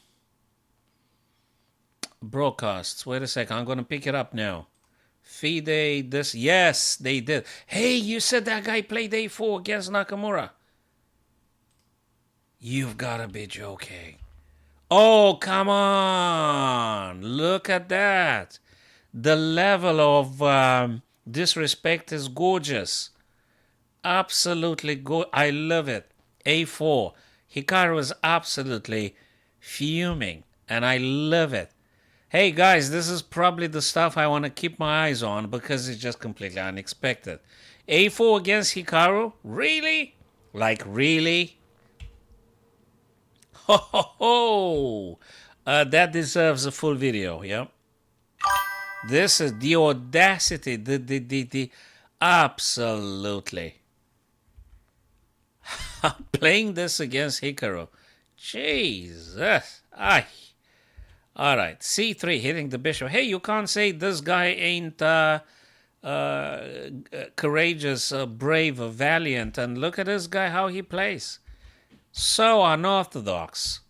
Broadcasts. Wait a second. I'm going to pick it up now. FIDE, this. Yes, they did. Hey, you said that guy played A4 against Nakamura. You've got to be joking. Oh, come on. Look at that. The level of disrespect is gorgeous. Absolutely good. I love it. A4. Hikaru is absolutely fuming, and I love it. Hey, guys, this is probably the stuff I want to keep my eyes on because it's just completely unexpected. A4 against Hikaru? Really? Like, really? Ho, ho, ho. That deserves a full video, yeah? This is the audacity, the absolutely. Playing this against Hikaru. Jesus. Ay. All right. C3, hitting the bishop. Hey, you can't say this guy ain't courageous, brave, valiant. And look at this guy, how he plays. So unorthodox.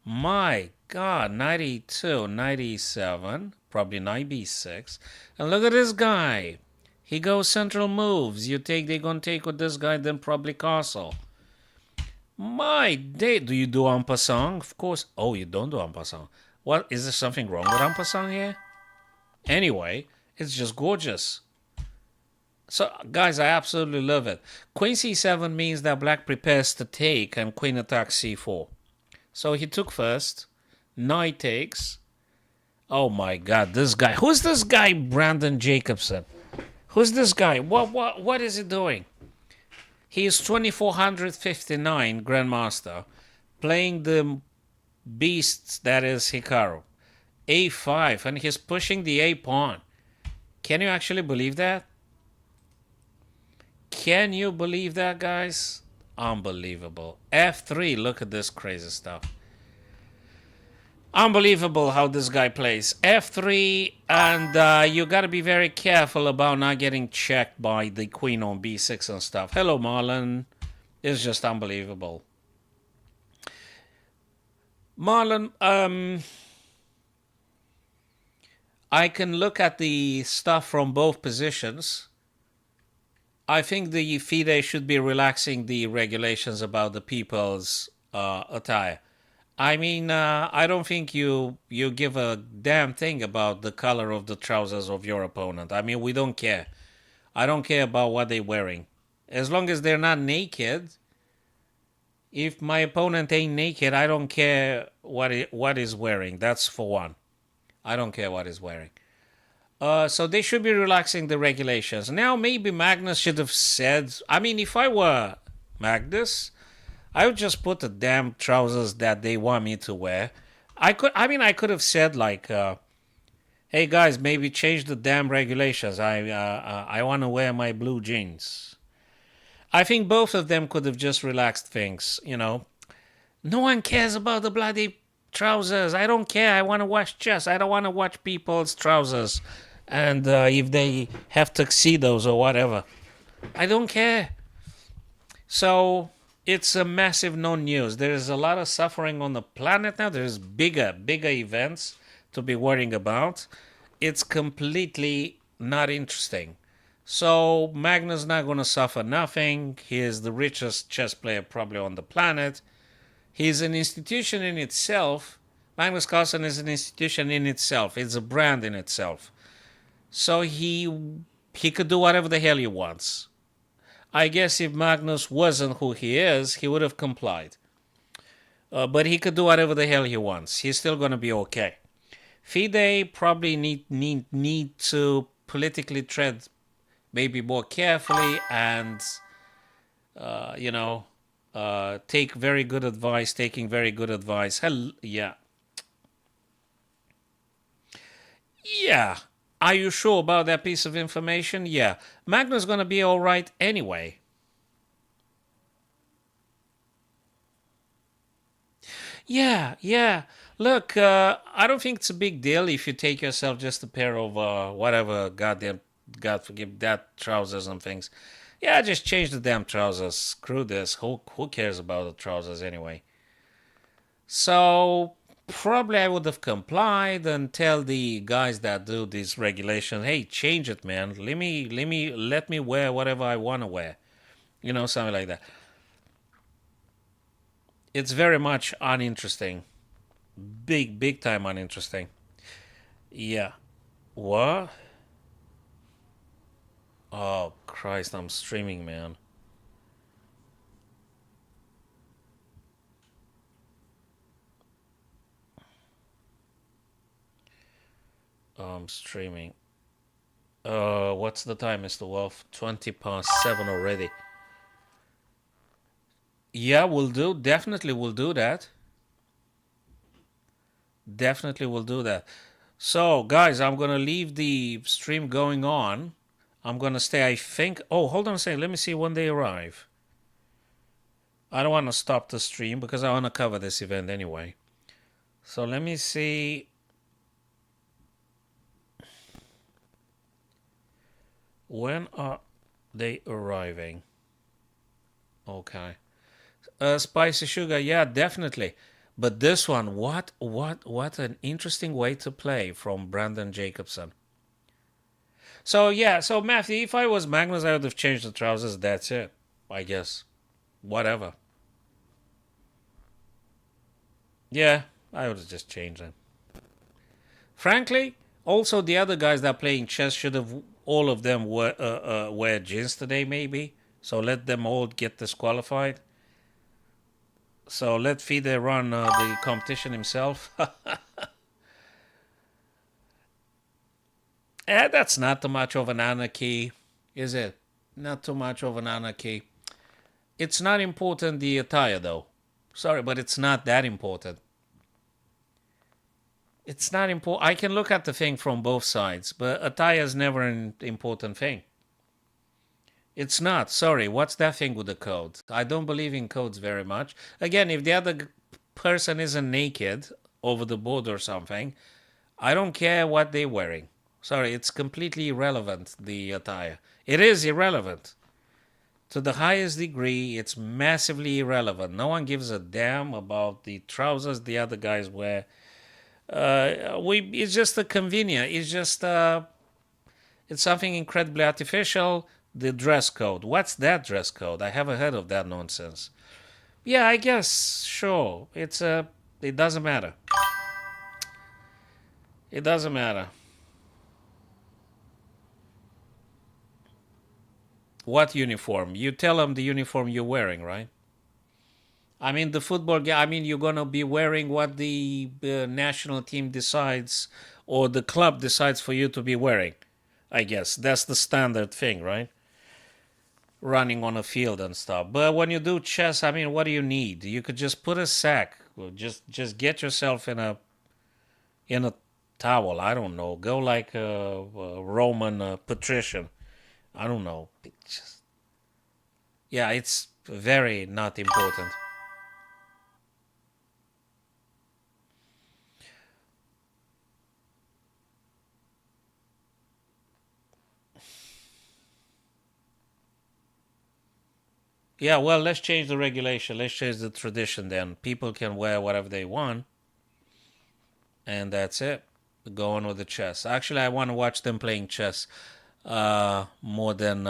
My God, 92, 97, probably knight b6. And look at this guy. He goes central moves. You think they're going to take with this guy, then probably castle. My day. Do you do en passant? Of course. Oh, you don't do en passant. What? Is there something wrong with en passant here? Anyway, it's just gorgeous. So, guys, I absolutely love it. Queen c7 means that black prepares to take and queen attacks c4. So he took first. Knight takes. Oh my God, this guy. Who's this guy, Brandon Jacobson? Who's this guy? What is he doing? He is 2459 Grandmaster, playing the beasts that is Hikaru. A5, and he's pushing the A pawn. Can you actually believe that? Can you believe that, guys? Unbelievable. F3, look at this crazy stuff. Unbelievable how this guy plays. F3, and you got to be very careful about not getting checked by the queen on B6 and stuff. Hello, Marlon. It's just unbelievable. Marlon, I can look at the stuff from both positions. I think the FIDE should be relaxing the regulations about the people's attire. I mean, I don't think you give a damn thing about the color of the trousers of your opponent. I mean, we don't care. I don't care about what they're wearing. As long as they're not naked. If my opponent ain't naked, I don't care what he's wearing. That's for one. I don't care what he's wearing. So they should be relaxing the regulations. Now, maybe Magnus should have said... I mean, if I were Magnus... I would just put the damn trousers that they want me to wear. I could have said like, "Hey guys, maybe change the damn regulations. I want to wear my blue jeans." I think both of them could have just relaxed things. You know, no one cares about the bloody trousers. I don't care. I want to watch chess. I don't want to watch people's trousers, and if they have tuxedos or whatever, I don't care. So. It's a massive non-news. There is a lot of suffering on the planet now. There's bigger events to be worrying about. It's completely not interesting. So Magnus not going to suffer nothing. He is the richest chess player probably on the planet. He's an institution in itself. Magnus Carlsen is an institution in itself. It's a brand in itself. So he could do whatever the hell he wants. I guess if Magnus wasn't who he is, he would have complied. But he could do whatever the hell he wants. He's still going to be okay. FIDE probably need to politically tread maybe more carefully and, take very good advice, taking very good advice. Yeah. Yeah. Are you sure about that piece of information? Yeah. Magnus going to be all right anyway. Yeah. Look, I don't think it's a big deal if you take yourself just a pair of whatever goddamn, God forgive that, trousers and things. Yeah, just change the damn trousers. Screw this. Who cares about the trousers anyway? So probably I would have complied and tell the guys that do this regulation, hey, change it, man. Let me wear whatever I want to wear. You know, something like that. It's very much uninteresting. Big time uninteresting. Yeah. What? Oh, Christ, I'm streaming, man. I'm streaming. What's the time, Mr. Wolf? 7:20 already. Yeah, we'll do. Definitely we'll do that. Definitely we'll do that. So, guys, I'm going to leave the stream going on. I'm going to stay, I think... Oh, hold on a second. Let me see when they arrive. I don't want to stop the stream because I want to cover this event anyway. So, let me see... When are they arriving? Okay. Spicy sugar, yeah, definitely. But this one, what an interesting way to play from Brandon Jacobson. So yeah, so Matthew, if I was Magnus, I would have changed the trousers. That's it, I guess. Whatever. Yeah, I would have just changed them. Frankly, also the other guys that are playing chess should have all of them wear jeans today, maybe. So let them all get disqualified. So let FIDE run the competition himself. That's not too much of an anarchy, is it? Not too much of an anarchy. It's not important the attire though. Sorry, but it's not that important. It's not important. I can look at the thing from both sides, but attire is never an important thing. It's not. Sorry, what's that thing with the code? I don't believe in codes very much. Again, if the other person isn't naked over the board or something, I don't care what they're wearing. Sorry, it's completely irrelevant, the attire. It is irrelevant. To the highest degree, it's massively irrelevant. No one gives a damn about the trousers the other guys wear. It's just a convenient. It's something incredibly artificial. The dress code. What's that dress code? I haven't heard of that nonsense. Yeah, I guess sure. It doesn't matter. It doesn't matter. What uniform? You tell them the uniform you're wearing, right? I mean, the football game. I mean, you're gonna be wearing what the national team decides or the club decides for you to be wearing. I guess that's the standard thing, right? Running on a field and stuff. But when you do chess, I mean, what do you need? You could just put a sack. Just get yourself in a towel. I don't know. Go like a Roman patrician. I don't know. Yeah, it's very not important. Yeah, well, let's change the regulation. Let's change the tradition then. People can wear whatever they want, and that's it. Go on with the chess. Actually, I want to watch them playing chess more than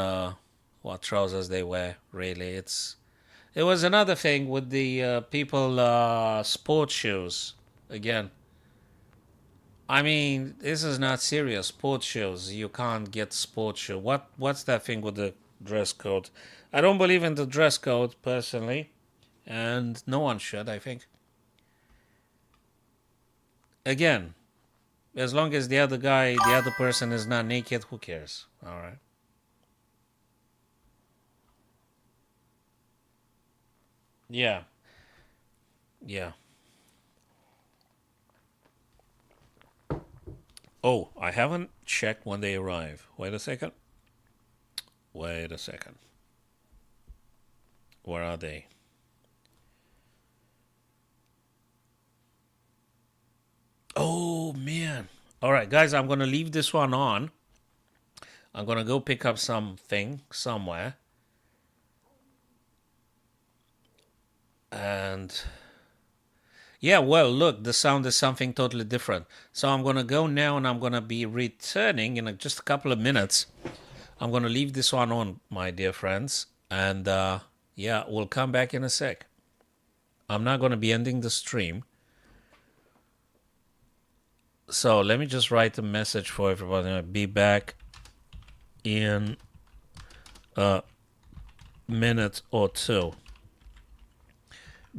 what trousers they wear, really. It was another thing with the people sports shoes. Again, I mean, this is not serious. Sports shoes. You can't get sports shoe. What's that thing with the dress code? I don't believe in the dress code personally, and no one should, I think. Again, as long as the other person is not naked, who cares? All right. Yeah. Yeah. Oh, I haven't checked when they arrive. Wait a second. Wait a second. Where are they? Oh man. All right, guys, I'm gonna leave this one on. I'm gonna go pick up something somewhere, and yeah, well, look, the sound is something totally different. So I'm gonna go now, and I'm gonna be returning in just a couple of minutes. I'm gonna leave this one on, my dear friends, and yeah, we'll come back in a sec. I'm not gonna be ending the stream. So let me just write a message for everybody. I'll be back in a minute or two.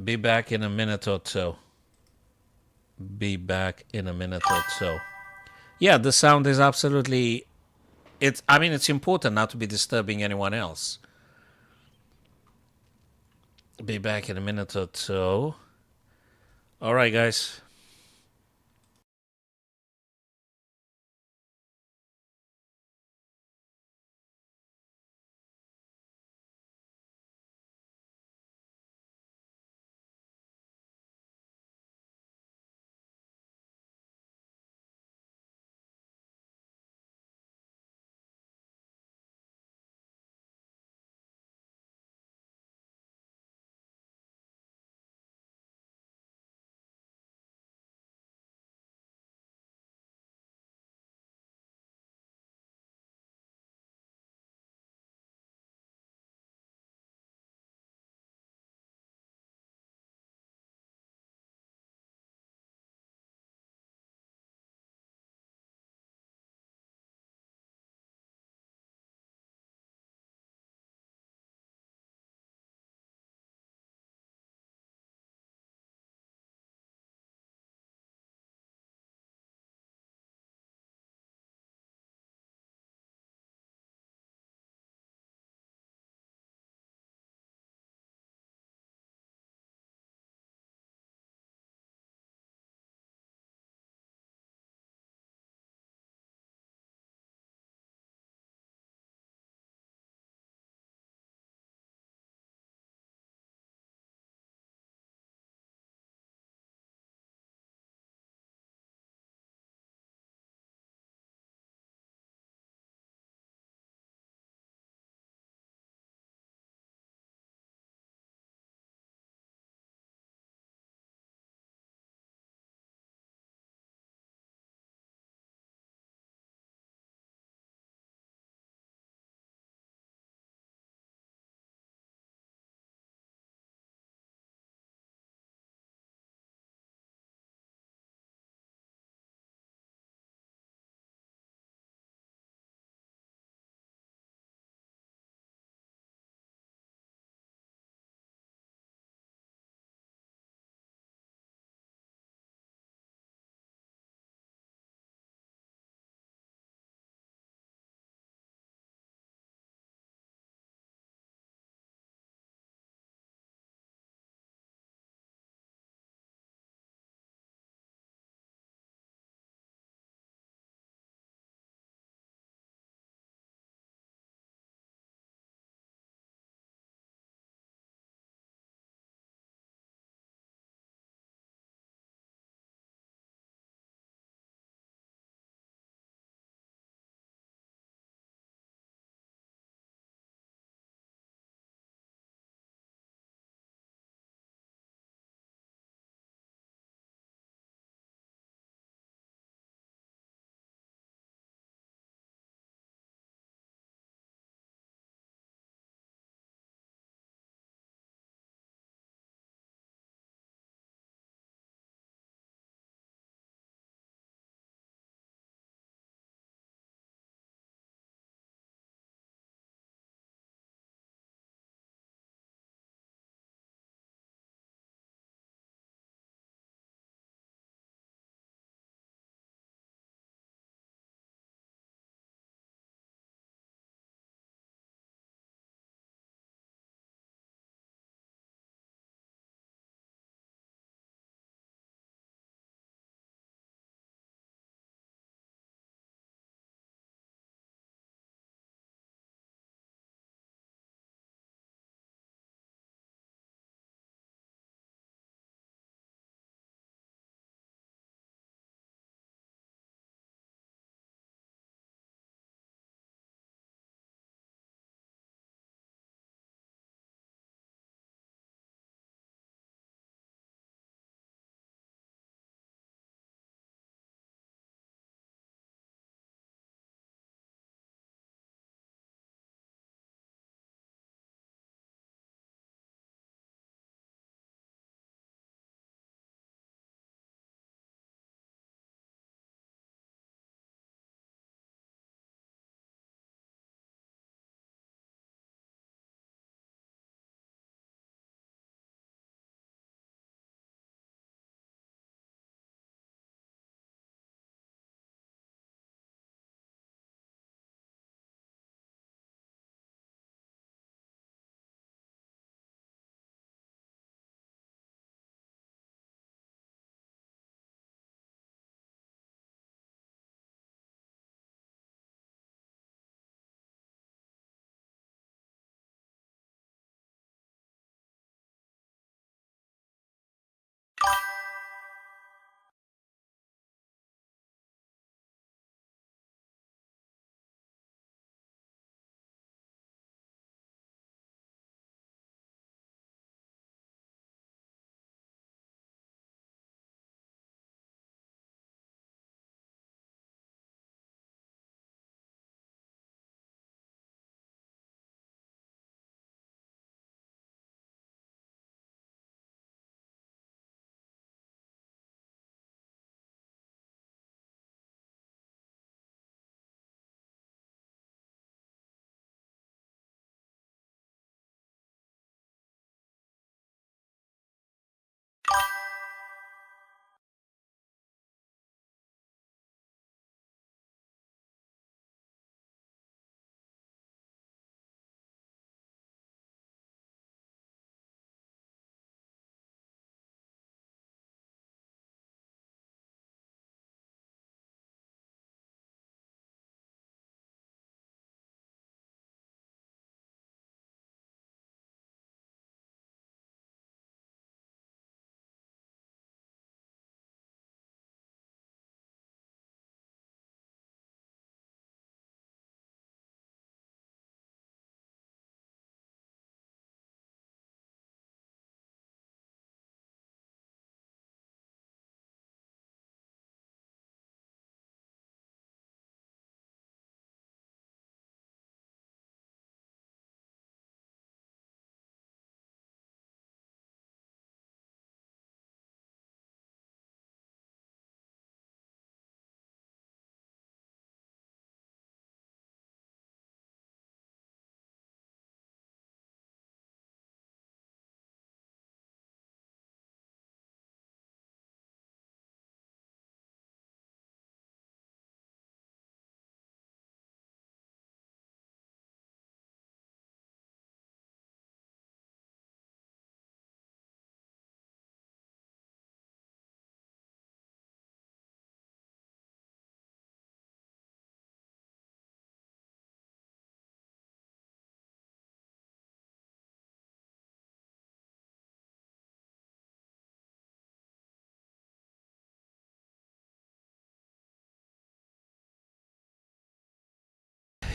Be back in a minute or two. Be back in a minute or two. Yeah, the sound is absolutely. It's. I mean, it's important not to be disturbing anyone else. Be back in a minute or two. All right, guys.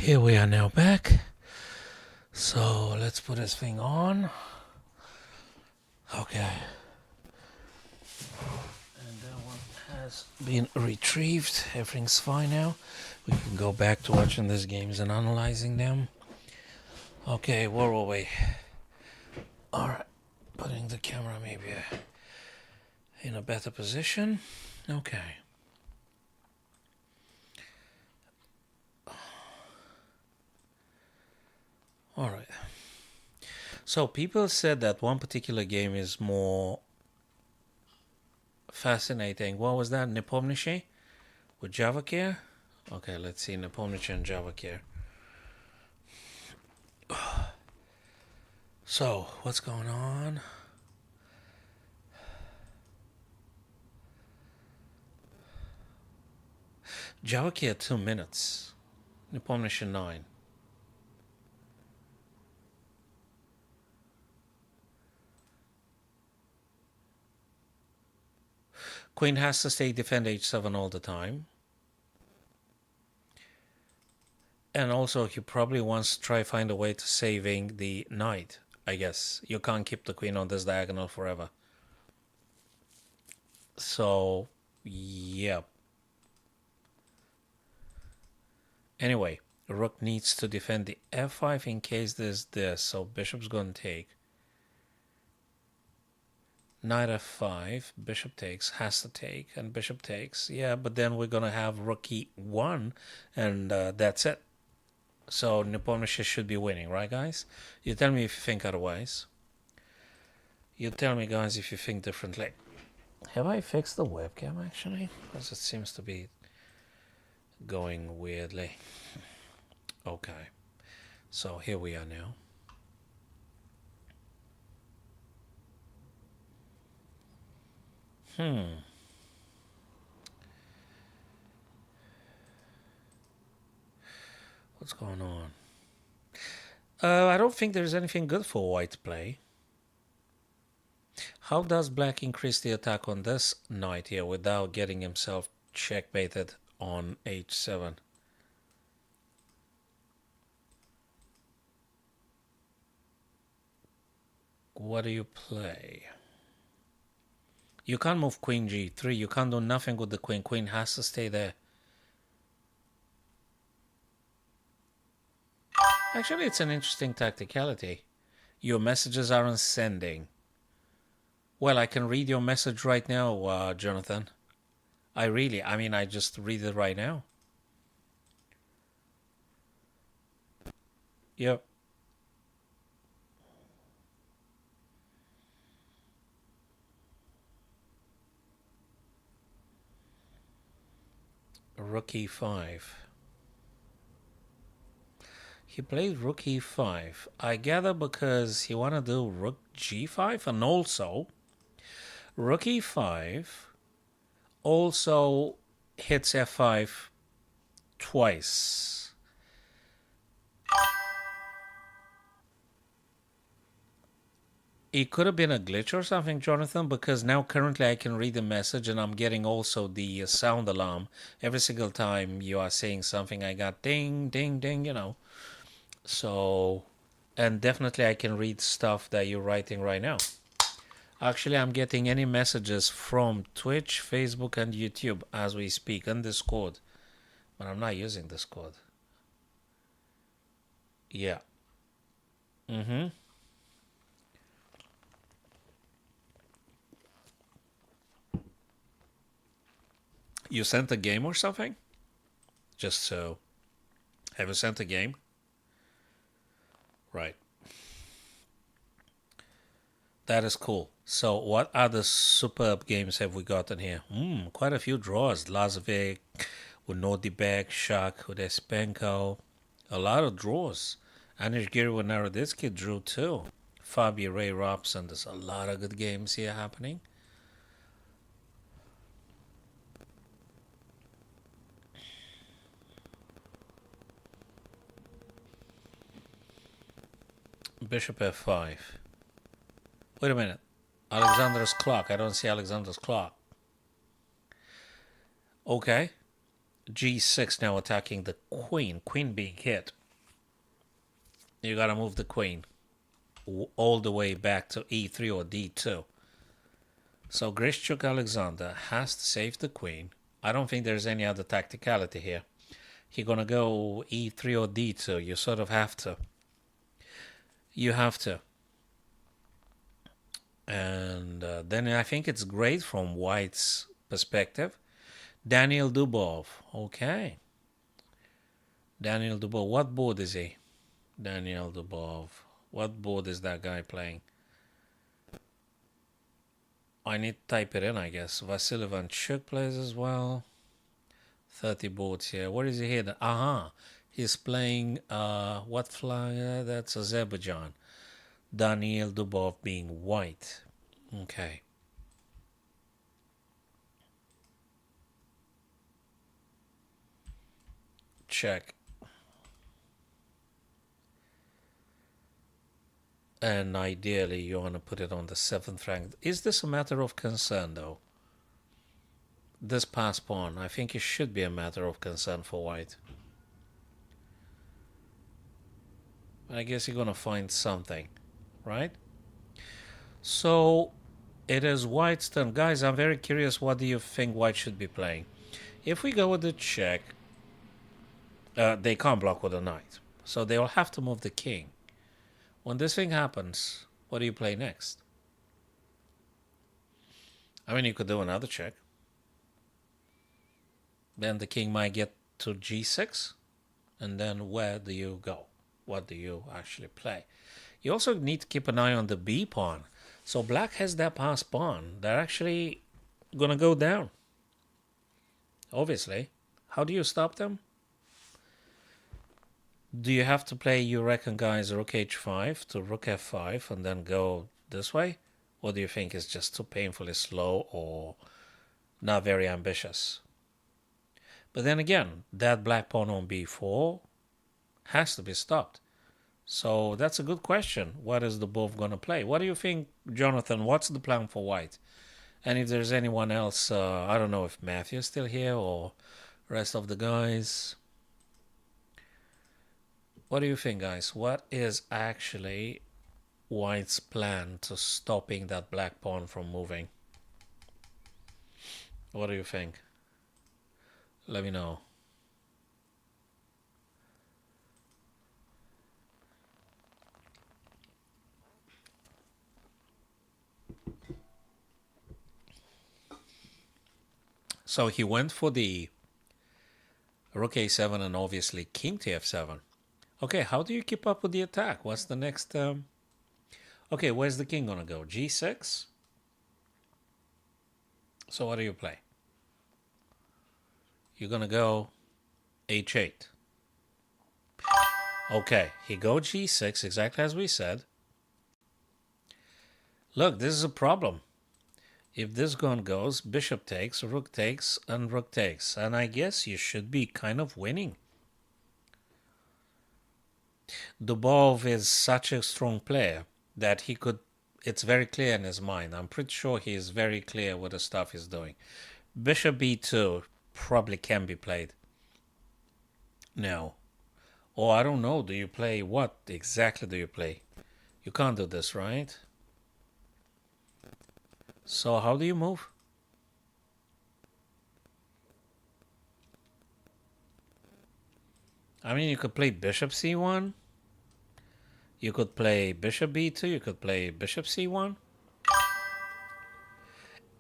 Here we are now back. So let's put this thing on. Okay. And that one has been retrieved. Everything's fine now. We can go back to watching these games and analyzing them. Okay, where were we? Alright. Putting the camera maybe in a better position. Okay. Alright. So people said that one particular game is more fascinating. What was that? Nepomniachtchi with JavaCare? Okay, let's see Nepomniachtchi and JavaCare. So, what's going on? JavaCare 2 minutes. Nepomniachtchi 9. Queen has to stay defend h7 all the time. And also he probably wants to try find a way to saving the knight, I guess. You can't keep the queen on this diagonal forever. So, yeah. Anyway, rook needs to defend the f5 in case there's this. So bishop's going to take. Knight f5, bishop takes, has to take, and bishop takes. Yeah, but then we're going to have rook e1, and that's it. So Nepomniachtchi should be winning, right, guys? You tell me if you think otherwise. You tell me, guys, if you think differently. Have I fixed the webcam, actually? Because it seems to be going weirdly. Okay. So here we are now. What's going on? I don't think there's anything good for white to play. How does black increase the attack on this knight here without getting himself checkmated on h7? What do you play? You can't move queen g3. You can't do nothing with the queen. Queen has to stay there. Actually, it's an interesting tacticality. Your messages aren't sending. Well, I can read your message right now, Jonathan. I just read it right now. Yep. Rook e5. He played rook e5. I gather because he want to do rook g5, and also rook e5 also hits f5 twice. It could have been a glitch or something, Jonathan, because now currently I can read the message and I'm getting also the sound alarm. Every single time you are saying something, I got ding, ding, ding, you know. So, and definitely I can read stuff that you're writing right now. Actually, I'm getting any messages from Twitch, Facebook, and YouTube as we speak, and Discord. But I'm not using Discord. Yeah. You sent a game or something? Just so. Have you sent a game? Right. That is cool. So what other superb games have we gotten here? Quite a few draws. Lazavik, with Nordibek, Shak, with Espenko. A lot of draws. Anish Giri with Naroditsky drew too. Fabi Ray Robson. There's a lot of good games here happening. Bishop f5. Wait a minute. Alexander's clock. I don't see Alexander's clock. Okay. g6 now attacking the queen. Queen being hit. You gotta move the queen all the way back to e3 or d2. So Grishchuk Alexander has to save the queen. I don't think there's any other tacticality here. He's gonna go e3 or d2. You sort of have to. You have to. And then I think it's great from White's perspective. Daniel Dubov. Okay. Daniel Dubov. What board is he? Daniel Dubov. What board is that guy playing? I need to type it in, I guess. Vasily Ivanchuk plays as well. 30 boards here. What is he here? Aha. He's playing, what flag? That's Azerbaijan. Daniel Dubov being white. Okay. Check. And ideally, you want to put it on the 7th rank. Is this a matter of concern, though? This pass pawn, I think it should be a matter of concern for white. I guess you're going to find something, right? So, it is white's turn. Guys, I'm very curious, what do you think white should be playing? If we go with the check, they can't block with a knight. So they'll have to move the king. When this thing happens, what do you play next? I mean, you could do another check. Then the king might get to g6. And then where do you go? What do you actually play? You also need to keep an eye on the b pawn. So black has that pass pawn. They're actually going to go down. Obviously. How do you stop them? Do you have to play, you reckon, guys, rook h5 to rook f5 and then go this way? Or do you think it's just too painfully slow or not very ambitious? But then again, that black pawn on b4 has to be stopped. So that's a good question. What is the move going to play? What do you think, Jonathan? What's the plan for white? And if there's anyone else, I don't know if Matthew's still here or rest of the guys. What do you think, guys? What is actually white's plan to stopping that black pawn from moving? What do you think? Let me know. So he went for the rook a7 and obviously king to f7. Okay, how do you keep up with the attack? What's the next... Okay, where's the king going to go? g6? So what do you play? You're going to go h8. Okay, he goes g6, exactly as we said. Look, this is a problem. If this gun goes, bishop takes, rook takes, and rook takes. And I guess you should be kind of winning. Dubov is such a strong player that he could... It's very clear in his mind. I'm pretty sure he is very clear what the stuff he's doing. Bishop b2 probably can be played. No. Or I don't know. Do you play... What exactly do you play? You can't do this, right? So how do you move? I mean, you could play bishop c1. You could play bishop b2. You could play bishop c1.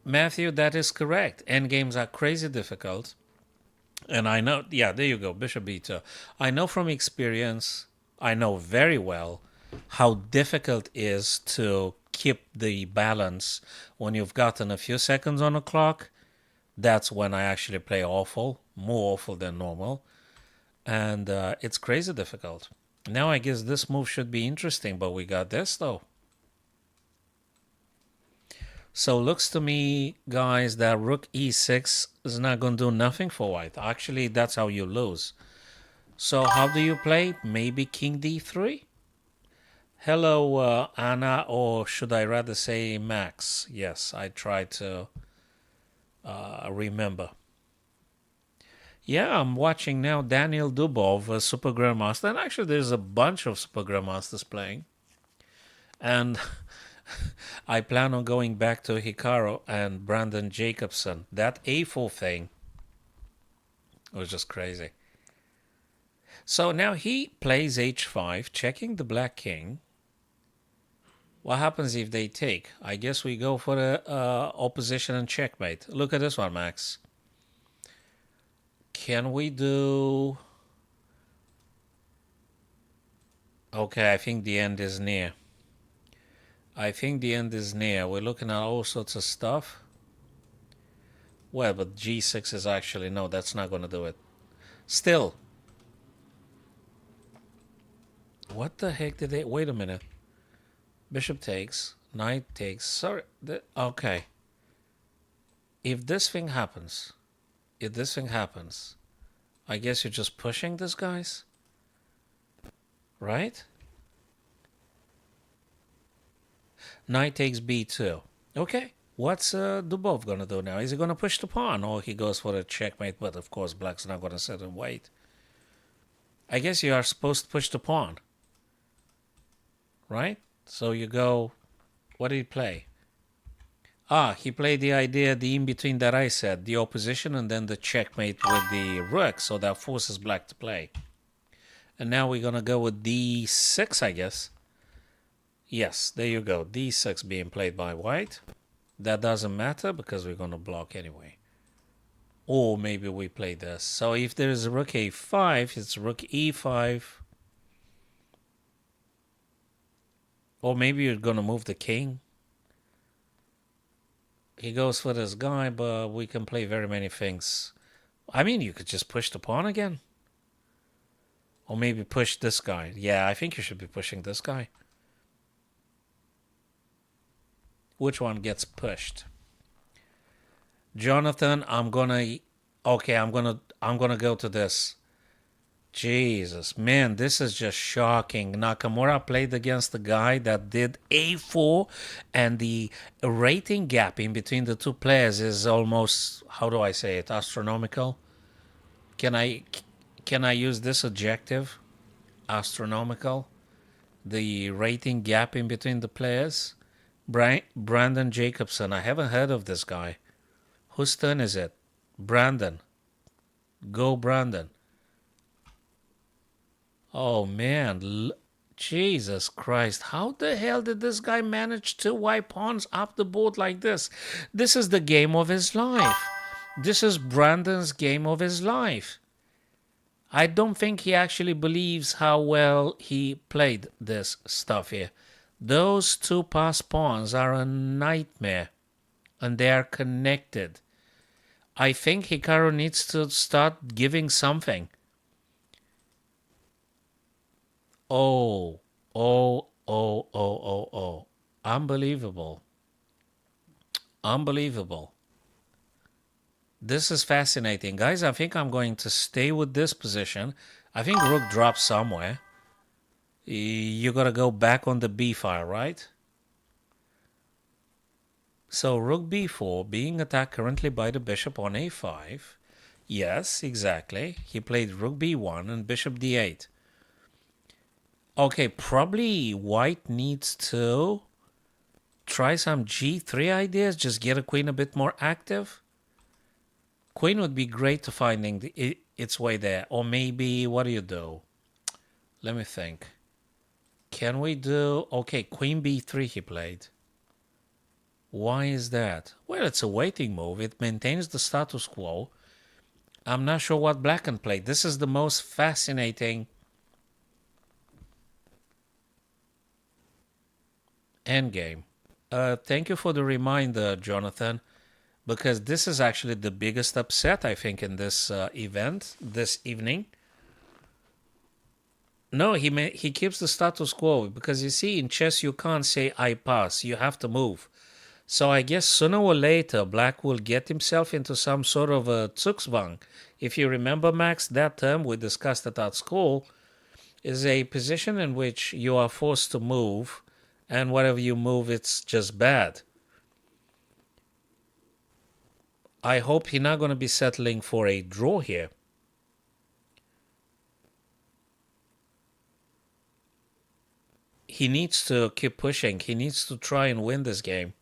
Matthew, that is correct. Endgames are crazy difficult. And I know, yeah, there you go, bishop b2. I know from experience, I know very well how difficult it is to keep the balance when you've gotten a few seconds on the clock. That's when I actually play awful, more awful than normal. And it's crazy difficult. Now I guess this move should be interesting, but we got this though. So looks to me, guys, that rook e6 is not going to do nothing for white. Actually, that's how you lose. So how do you play? Maybe king d3? Hello, Anna, or should I rather say Max? Yes, I try to remember. Yeah, I'm watching now Daniel Dubov, a Super Grandmaster, and actually there's a bunch of Super Grandmasters playing. And I plan on going back to Hikaru and Brandon Jacobson. That A4 thing was just crazy. So now he plays H5, checking the Black King. What happens if they take? I guess we go for the opposition and checkmate. Look at this one, Max. Can we do... Okay, I think the end is near. I think the end is near. We're looking at all sorts of stuff. Well, but G6 is actually... No, that's not going to do it. Still. What the heck did they... Wait a minute. Bishop takes. Knight takes. Sorry. Okay. If this thing happens... I guess you're just pushing this, guys? Right? Knight takes b2. Okay. What's Dubov going to do now? Is he going to push the pawn? Or he goes for a checkmate, but of course black's not going to sit and wait. I guess you are supposed to push the pawn. Right? So you go... What did he play? He played the idea, the in-between that I said. The opposition and then the checkmate with the rook. So that forces black to play. And now we're going to go with d6, I guess. Yes, there you go. d6 being played by white. That doesn't matter because we're going to block anyway. Or maybe we play this. So if there is a rook a5, it's rook e5. Or maybe you're going to move the king. He goes for this guy, but we can play very many things. I mean, you could just push the pawn again. Or maybe push this guy. Yeah, I think you should be pushing this guy. Which one gets pushed? Jonathan, I'm gonna go to this. Jesus, man, this is just shocking. Nakamura played against the guy that did a4, and the rating gap in between the two players is almost, how do I say it, astronomical? Can I use this adjective? Astronomical? The rating gap in between the players? Brandon Jacobson, I haven't heard of this guy. Whose turn is it? Brandon. Go, Brandon. Oh, man. Jesus Christ. How the hell did this guy manage to wipe pawns up the board like this? This is the game of his life. This is Brandon's game of his life. I don't think he actually believes how well he played this stuff here. Those two passed pawns are a nightmare. And they are connected. I think Hikaru needs to start giving something. Oh. Unbelievable. Unbelievable. This is fascinating. Guys, I think I'm going to stay with this position. I think rook drops somewhere. You got to go back on the b file, right? So rook b4 being attacked currently by the bishop on a5. Yes, exactly. He played rook b1 and bishop d8. Okay, probably white needs to try some g3 ideas. Just get a queen a bit more active. Queen would be great to finding its way there. Or maybe, what do you do? Let me think. Can we do... Okay, queen b3 he played. Why is that? Well, it's a waiting move. It maintains the status quo. I'm not sure what black can play. This is the most fascinating endgame. Thank you for the reminder, Jonathan, because this is actually the biggest upset, I think, in this event, this evening. No, he keeps the status quo, because you see, in chess you can't say I pass. You have to move. So I guess sooner or later, black will get himself into some sort of a Zugzwang. If you remember, Max, that term we discussed at school is a position in which you are forced to move, and whatever you move, it's just bad. I hope he's not going to be settling for a draw here. He needs to keep pushing. He needs to try and win this game.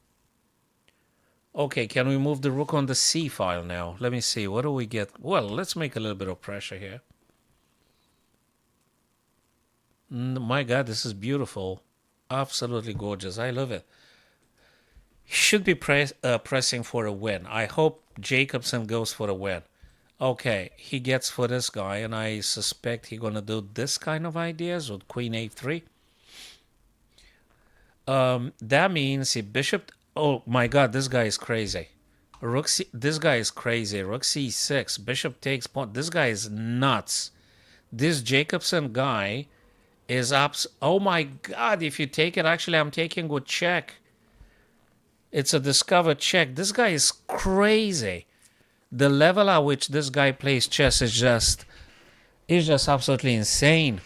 Okay, can we move the rook on the c file now? Let me see. What do we get? Well, let's make a little bit of pressure here. My God, this is beautiful. Absolutely gorgeous. I love it. He should be pressing for a win. I hope Jacobson goes for a win. Okay, he gets for this guy, and I suspect he's going to do this kind of ideas with queen a3. That means he bishop... Oh my God, this guy is crazy. Rook C... This guy is crazy. Rook c6. Bishop takes pawn. This guy is nuts. This Jacobson guy is oh my God, if you take it, actually I'm taking with check. It's a discovered check. This guy is crazy. The level at which this guy plays chess is just absolutely insane.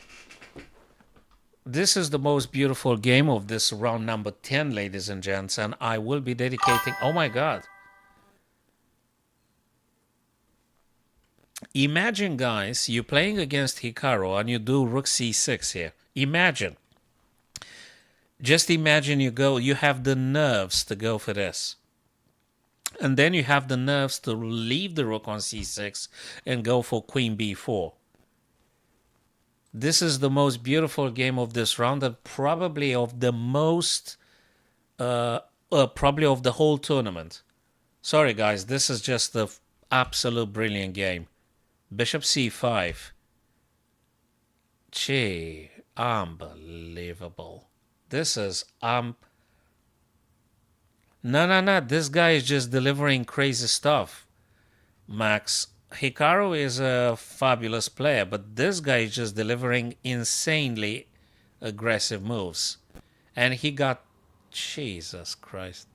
This is the most beautiful game of this round number 10, ladies and gents, and I will be dedicating... Oh my God. Imagine, guys, you're playing against Hikaru and you do rook c6 here. Imagine. Just imagine you have the nerves to go for this. And then you have the nerves to leave the rook on c6 and go for queen b4. This is the most beautiful game of this round and probably of the most, probably of the whole tournament. Sorry guys, this is just the absolute brilliant game. Bishop c5. Gee, unbelievable. This is, No. This guy is just delivering crazy stuff. Max, Hikaru is a fabulous player, but this guy is just delivering insanely aggressive moves. And he got... Jesus Christ.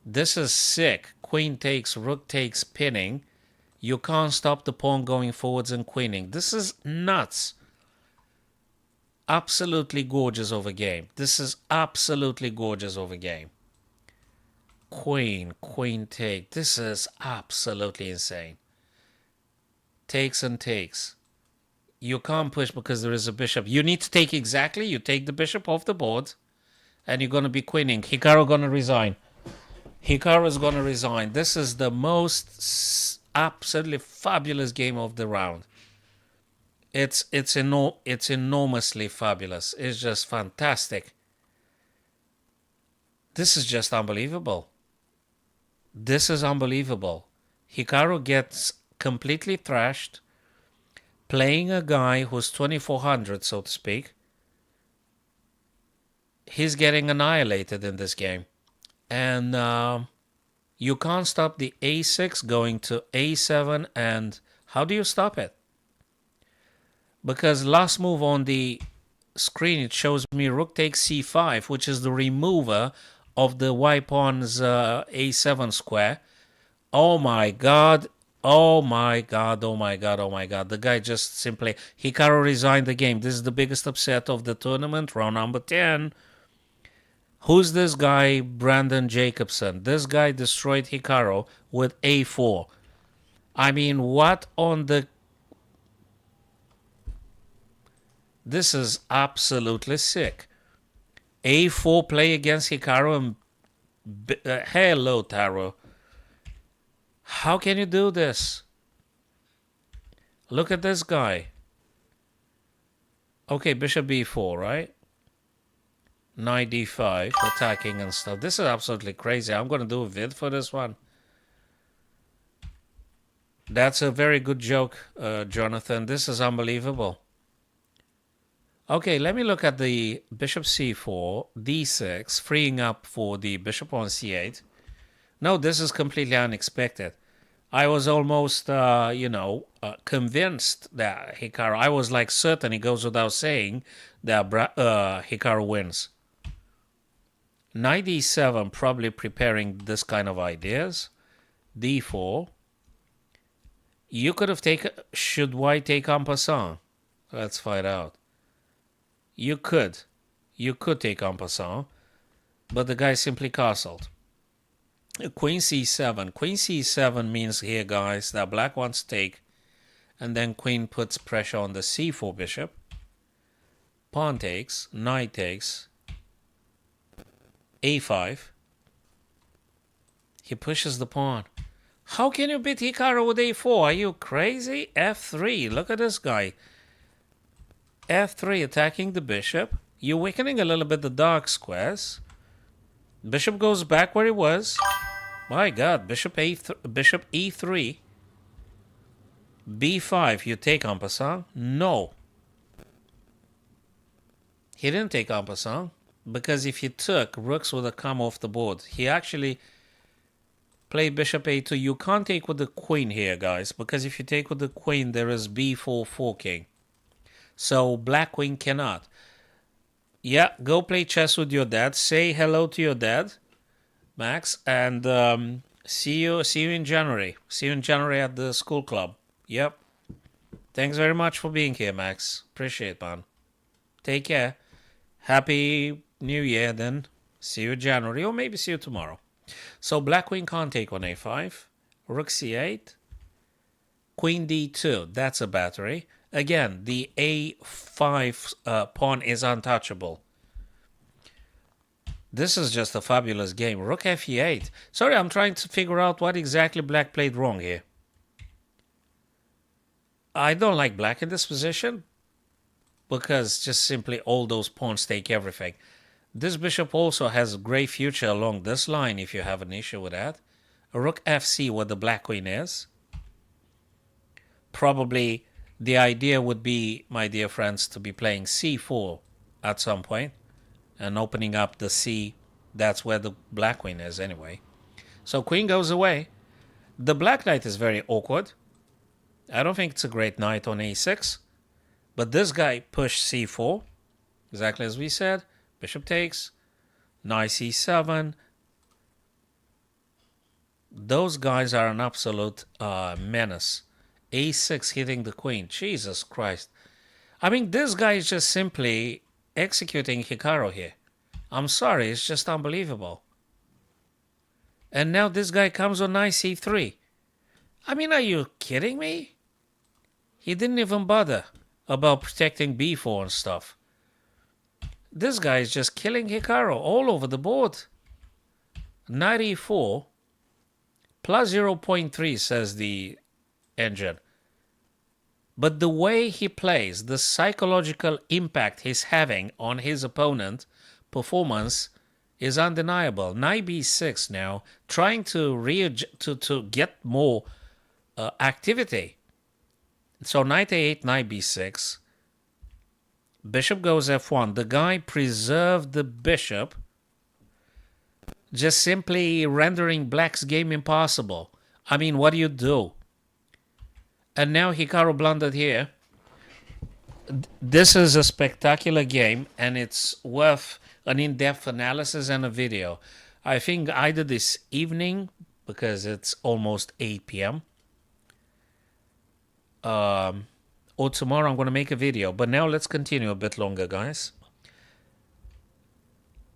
This is sick. Queen takes, rook takes, pinning. You can't stop the pawn going forwards and queening. This is nuts. Absolutely gorgeous over game. This is absolutely gorgeous over game. Queen take. This is absolutely insane. Takes and takes. You can't push because there is a bishop. You need to take exactly. You take the bishop off the board and you're going to be queening. Hikaru going to resign. Hikaru is going to resign. This is the most absolutely fabulous game of the round. It's enormously fabulous. It's just fantastic. This is just unbelievable. This is unbelievable. Hikaru gets completely thrashed, playing a guy who's 2400, so to speak. He's getting annihilated in this game. And you can't stop the a6 going to a7, and how do you stop it? Because last move on the screen, it shows me rook takes c5, which is the remover of the white pawn's a7 square. Oh my God. Oh my God. Oh my God. Oh my God. The guy just simply... Hikaru resigned the game. This is the biggest upset of the tournament, round number 10. Who's this guy? Brandon Jacobson. This guy destroyed Hikaru with a4. I mean, what on the... This is absolutely sick. A4 play against Hikaru and... hello, Taro. How can you do this? Look at this guy. Okay, bishop b4, right? Knight d5, attacking and stuff. This is absolutely crazy. I'm going to do a vid for this one. That's a very good joke, Jonathan. This is unbelievable. Okay, let me look at the bishop c4, d6, freeing up for the bishop on c8. No, this is completely unexpected. I was almost, convinced that Hikaru... I was like certain, it goes without saying, that Hikaru wins. Knight d7, probably preparing this kind of ideas. d4. You could have taken... Should white take en passant? Let's find out. You could. You could take en passant, but the guy simply castled. Queen c7. Queen c7 means here, guys, that black wants take, and then queen puts pressure on the c4 bishop. pawn takes, knight takes, a5. He pushes the pawn. How can you beat Hikaru with a4? Are you crazy? f3. Look at this guy. f3 attacking the bishop. You're weakening a little bit the dark squares. Bishop goes back where he was. My God, bishop e3. b5. You take en passant? No. He didn't take en passant. Because if he took, rooks would have come off the board. He actually played bishop a2. You can't take with the queen here, guys. Because if you take with the queen, there is b4 forking. So black queen cannot. Yeah, go play chess with your dad. Say hello to your dad, Max. And see you in January. See you in January at the school club. Yep. Thanks very much for being here, Max. Appreciate it, man. Take care. Happy New Year, then. See you in January, or maybe see you tomorrow. So black queen can't take on a5. Rook c8. Queen d2. That's a battery. Again, the a5 pawn is untouchable. This is just a fabulous game. Rook fe8. Sorry, I'm trying to figure out what exactly black played wrong here. I don't like black in this position because just simply all those pawns take everything. This bishop also has a great future along this line if you have an issue with that. A rook fc where the black queen is. Probably the idea would be, my dear friends, to be playing c4 at some point and opening up the c. That's where the black queen is anyway. So queen goes away. The black knight is very awkward. I don't think it's a great knight on a6. But this guy pushed c4, exactly as we said. Bishop takes, knight c7. Those guys are an absolute menace. a6 hitting the queen. Jesus Christ. I mean, this guy is just simply executing Hikaru here. I'm sorry, it's just unbelievable. And now this guy comes on knight c3. I mean, are you kidding me? He didn't even bother about protecting b4 and stuff. This guy is just killing Hikaru all over the board. Knight e4 plus 0.3 says the engine. But the way he plays, the psychological impact he's having on his opponent performance is undeniable. Knight b6 now, trying to get more activity. So knight a8, knight b6. Bishop goes f1. The guy preserved the bishop, just simply rendering black's game impossible. I mean, what do you do? And now Hikaru blundered here. This is a spectacular game, and it's worth an in-depth analysis and a video. I think either this evening, because it's almost 8 p.m., or tomorrow I'm going to make a video. But now let's continue a bit longer, guys.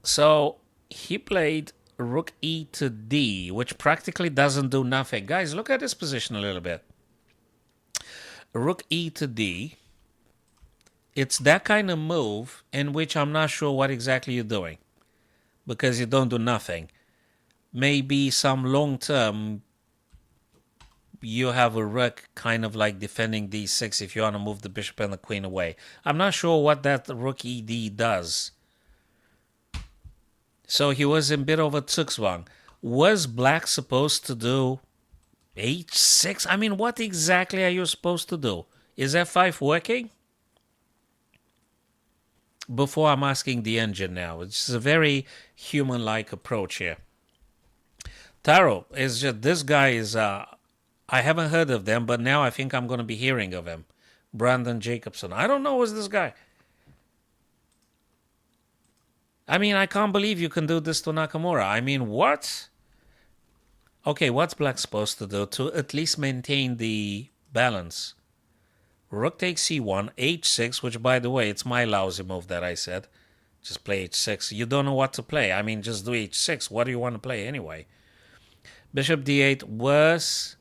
So he played rook e to d, which practically doesn't do nothing. Guys, look at this position a little bit. Rook e to d. It's that kind of move in which I'm not sure what exactly you're doing, because you don't do nothing. Maybe some long-term you have a rook kind of like defending d6 if you want to move the bishop and the queen away. I'm not sure what that rook ed does. So he was in bit of a zugzwang. Was black supposed to do h6? I mean, what exactly are you supposed to do? Is f5 working? Before I'm asking the engine now. It's a very human-like approach here. Taro is just, this guy is, I haven't heard of them, but now I think I'm going to be hearing of him. Brandon Jacobson. I don't know who's this guy. I mean, I can't believe you can do this to Nakamura. I mean, what? Okay, what's black supposed to do to at least maintain the balance? Rook takes c1, h6, which, by the way, it's my lousy move that I said. Just play h6. You don't know what to play. I mean, just do h6. What do you want to play anyway? Bishop d8, worse.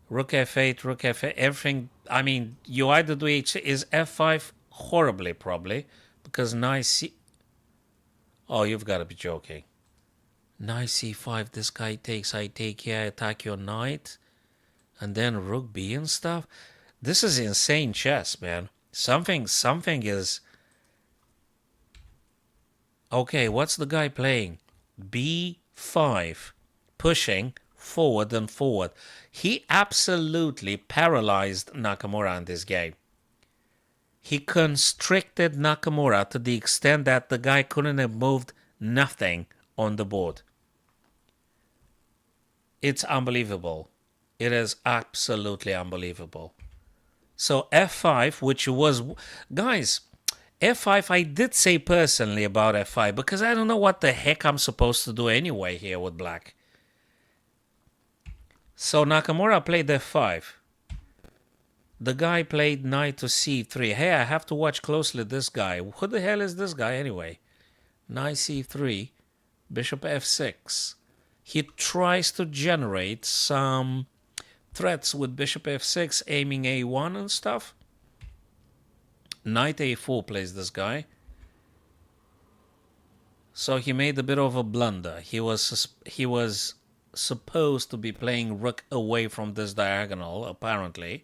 Rook f8, rook f8, everything. I mean, you either do h6. Is f5 horribly, probably. because knight c... Oh, you've got to be joking. Knight c5, this guy takes, I take here, I attack your knight. And then rook b and stuff. This is insane chess, man. Something is... Okay, what's the guy playing? b5. Pushing forward and forward. He absolutely paralyzed Nakamura in this game. He constricted Nakamura to the extent that the guy couldn't have moved nothing on the board. It's unbelievable. It is absolutely unbelievable. So f5, which was... Guys, f5 I did say personally about f5 because I don't know what the heck I'm supposed to do anyway here with black. So Nakamura played f5. The guy played knight to c3. Hey, I have to watch closely this guy. Who the hell is this guy anyway? Knight c3, bishop f6. He tries to generate some threats with bishop f6, aiming a1 and stuff. Knight a4 plays this guy. So he made a bit of a blunder. He was supposed to be playing rook away from this diagonal, apparently.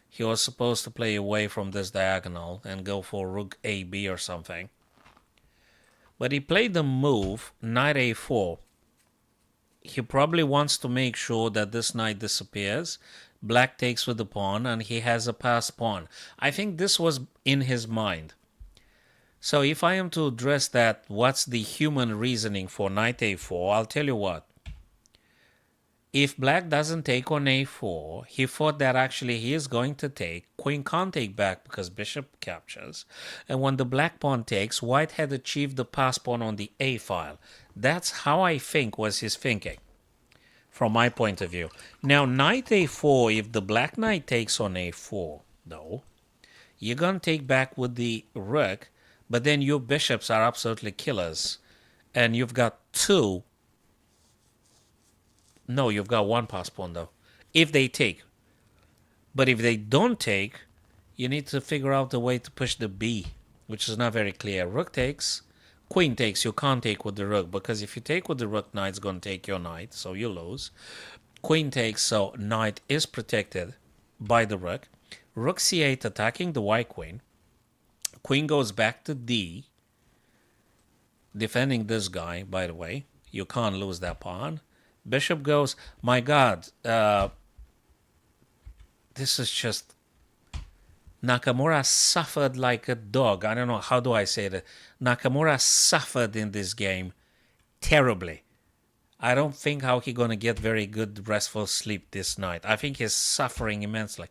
He was supposed to play away from this diagonal and go for rook ab or something. But he played the move, knight a4. He probably wants to make sure that this knight disappears. Black takes with the pawn and he has a passed pawn. I think this was in his mind. So if I am to address that, what's the human reasoning for knight a4, I'll tell you what. If black doesn't take on a4, he thought that actually he is going to take. Queen can't take back because bishop captures. And when the black pawn takes, white had achieved the pass pawn on the a file. That's how I think was his thinking, from my point of view. Now, knight a4, if the black knight takes on a4, though, you're going to take back with the rook, but then your bishops are absolutely killers. And you've got two... No, you've got one pass pawn, though, if they take. But if they don't take, you need to figure out a way to push the b, which is not very clear. Rook takes, queen takes, you can't take with the rook, because if you take with the rook, knight's going to take your knight, so you lose. Queen takes, so knight is protected by the rook. Rook c8 attacking the white queen. Queen goes back to d, defending this guy, by the way. You can't lose that pawn. Bishop goes, my God, this is just... Nakamura suffered like a dog. I don't know, how do I say that? Nakamura suffered in this game terribly. I don't think how he's going to get very good restful sleep this night. I think he's suffering immensely.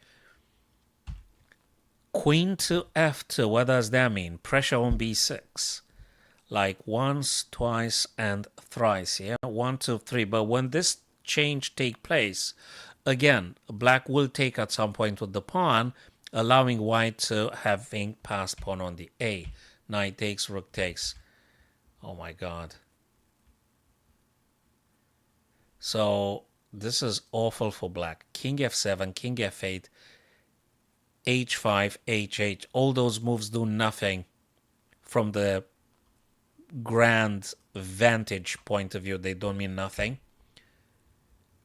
Queen to f2, what does that mean? Pressure on b6. Like once, twice, and thrice, yeah? 1, 2, 3. But when this change take place, again, black will take at some point with the pawn, allowing white to having passed pawn on the a. Knight takes, rook takes. Oh my God. So this is awful for black. King f7, king f8, h5, h8. All those moves do nothing from the grand vantage point of view. They don't mean nothing.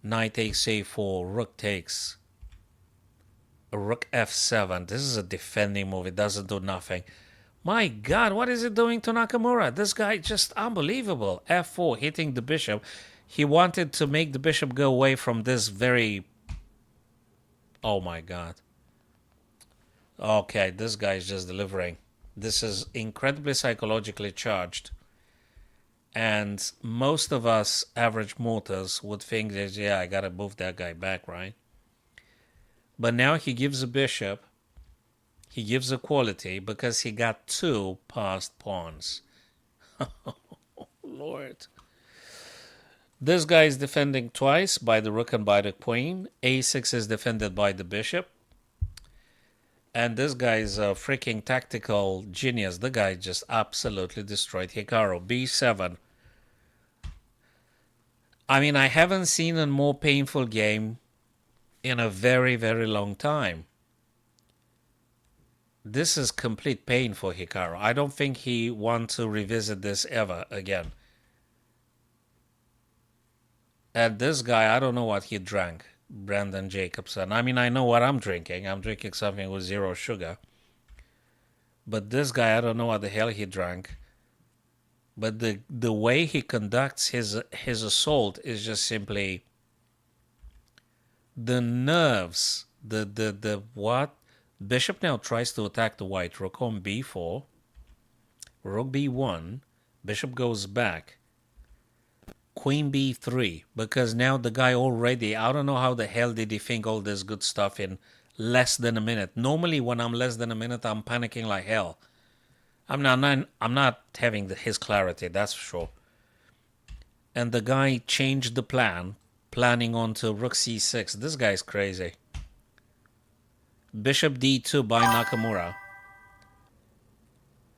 Knight takes a4, rook takes, rook f7. This is a defending move. It doesn't do nothing. My God, what is it doing to Nakamura? This guy just unbelievable. f4, hitting the bishop. He wanted to make the bishop go away from this very... Oh my God. Okay, this guy is just delivering. This is incredibly psychologically charged. And most of us average mortals would think that, yeah, I gotta move that guy back, right? But now he gives a bishop. He gives a quality because he got two passed pawns. Oh, Lord. This guy is defending twice by the rook and by the queen. a6 is defended by the bishop. And this guy is a freaking tactical genius. The guy just absolutely destroyed Hikaru. b7. I mean, I haven't seen a more painful game in a very, very long time. This is complete pain for Hikaru. I don't think he wants to revisit this ever again. And this guy, I don't know what he drank, Brandon Jacobson. I mean, I know what I'm drinking. I'm drinking something with 0 sugar. But this guy, I don't know what the hell he drank. But the way he conducts his assault is just simply the nerves. The what? Bishop now tries to attack the white. Rook on b4. Rook b1. Bishop goes back. Queen b3. Because now the guy already, I don't know how the hell did he think all this good stuff in less than a minute. Normally when I'm less than a minute, I'm panicking like hell. I'm not having his clarity, that's for sure. And the guy changed the plan, planning on to rook c6. This guy's crazy. Bishop d2 by Nakamura.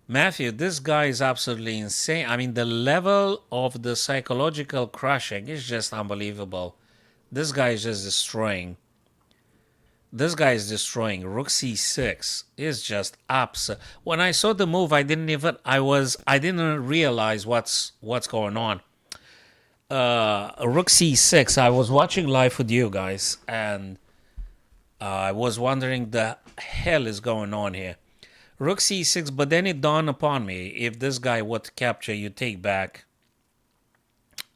Matthew, this guy is absolutely insane. I mean, the level of the psychological crushing is just unbelievable. This guy is just destroying. This guy is destroying. Rook c6 is just absurd. When I saw the move, I didn't realize what's going on. Rook c6. I was watching live with you guys, and I was wondering the hell is going on here. Rook c6, but then it dawned upon me, if this guy would capture, you take back,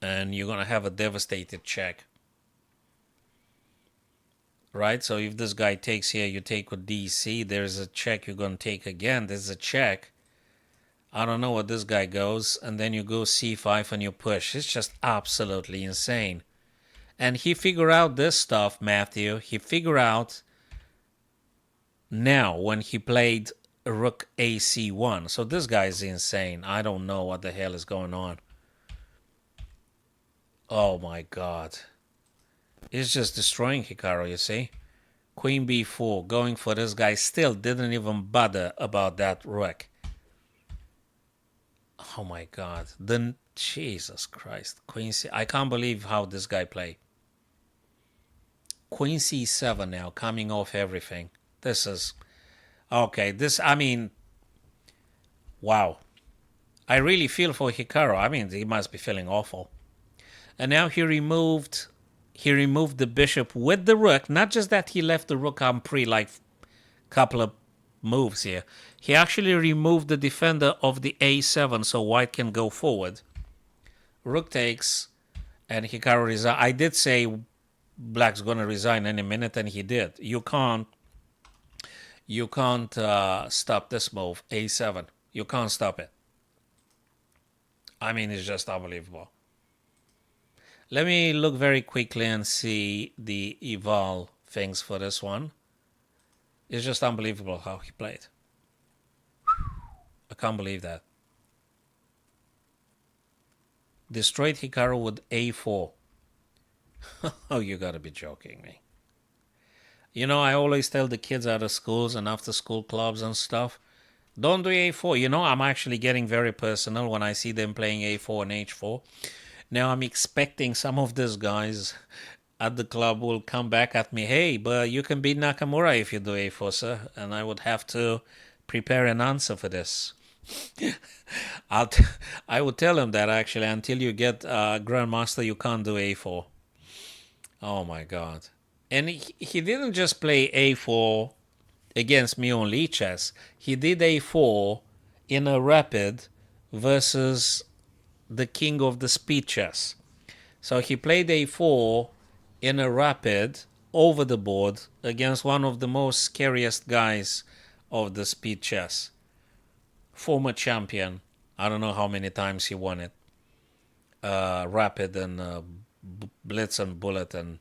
and you're gonna have a devastated check. Right, so if this guy takes here, you take with DC, there's a check you're going to take again, there's a check. I don't know what this guy goes, and then you go C5 and you push. It's just absolutely insane. And he figured out this stuff, Matthew. He figured out now when he played Rook AC1. So this guy is insane. I don't know what the hell is going on. Oh my God. It's just destroying Hikaru, you see? Queen b4, going for this guy, still didn't even bother about that rook. Oh my God. Then, Jesus Christ. Queen c... I can't believe how this guy played. Queen c7 now, coming off everything. This is... Okay, this, I mean... Wow. I really feel for Hikaru. I mean, he must be feeling awful. And now he removed the bishop with the rook. Not just that he left the rook on pre, like a couple of moves here. He actually removed the defender of the a7 so white can go forward. Rook takes, and Hikaru resign. I did say black's going to resign any minute, and he did. You can't stop this move, a7. You can't stop it. I mean, it's just unbelievable. Let me look very quickly and see the eval things for this one. It's just unbelievable how he played. I can't believe that. Destroyed Hikaru with a4. Oh, you gotta be joking me. You know, I always tell the kids out of schools and after school clubs and stuff, don't do a4. You know, I'm actually getting very personal when I see them playing a4 and h4. Now I'm expecting some of these guys at the club will come back at me, hey, but you can beat Nakamura if you do a4, sir. And I would have to prepare an answer for this. I would tell him that actually until you get Grandmaster, you can't do a4. Oh my God. And he didn't just play a4 against me on Lichess. He did a4 in a rapid versus the king of the speed chess. So he played a4 in a rapid over the board against one of the most scariest guys of the speed chess. Former champion. I don't know how many times he won it. Rapid and blitz and bullet, and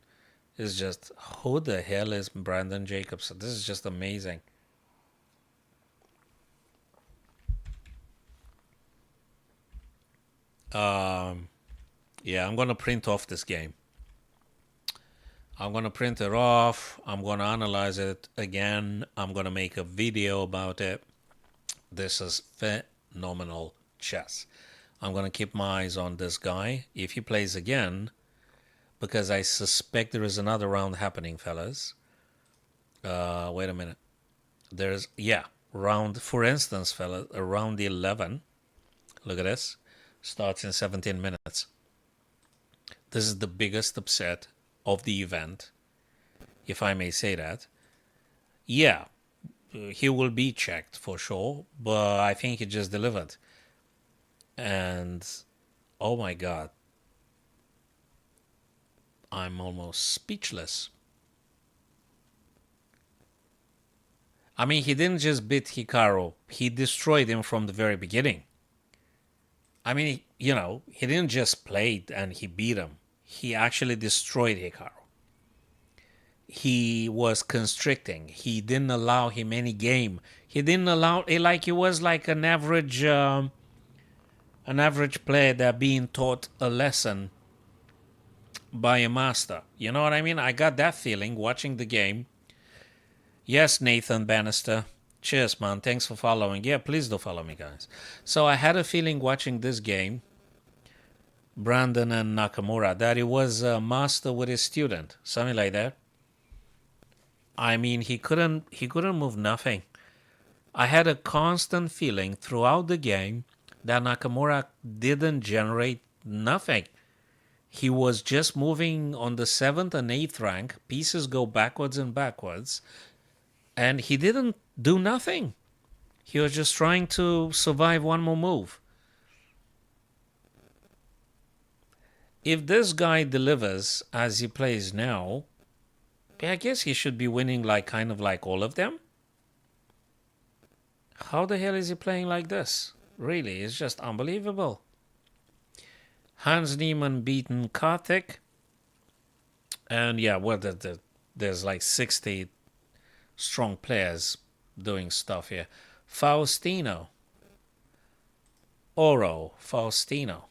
it's just, who the hell is Brandon Jacobson? This is just amazing. Yeah, I'm going to print off this game. I'm going to print it off. I'm going to analyze it again. I'm going to make a video about it. This is phenomenal chess. I'm going to keep my eyes on this guy. If he plays again, because I suspect there is another round happening, fellas. Wait a minute. Yeah, round, for instance, fella, round 11. Look at this. Starts in 17 minutes. This is the biggest upset of the event, if I may say that. Yeah, he will be checked for sure, but I think he just delivered. And oh my god, I'm almost speechless. I mean, he didn't just beat Hikaru, he destroyed him from the very beginning. I mean, he didn't just play it and he beat him. He actually destroyed Hikaru. He was constricting. He didn't allow him any game. He didn't allow it, like he was like an average player that being taught a lesson by a master. You know what I mean? I got that feeling watching the game. Yes, Nathan Bannister. Cheers, man. Thanks for following. Yeah, please do follow me, guys. So I had a feeling watching this game, Brandon and Nakamura, that it was a master with his student. Something like that. I mean, he couldn't move nothing. I had a constant feeling throughout the game that Nakamura didn't generate nothing. He was just moving on the 7th and 8th rank. Pieces go backwards and backwards. And he didn't do nothing. He was just trying to survive one more move. If this guy delivers as he plays now, I guess he should be winning kind of like all of them. How the hell is he playing like this? Really, it's just unbelievable. Hans Niemann beaten Karthik. And yeah, well, there's like 60 strong players doing stuff here. Faustino. Faustino.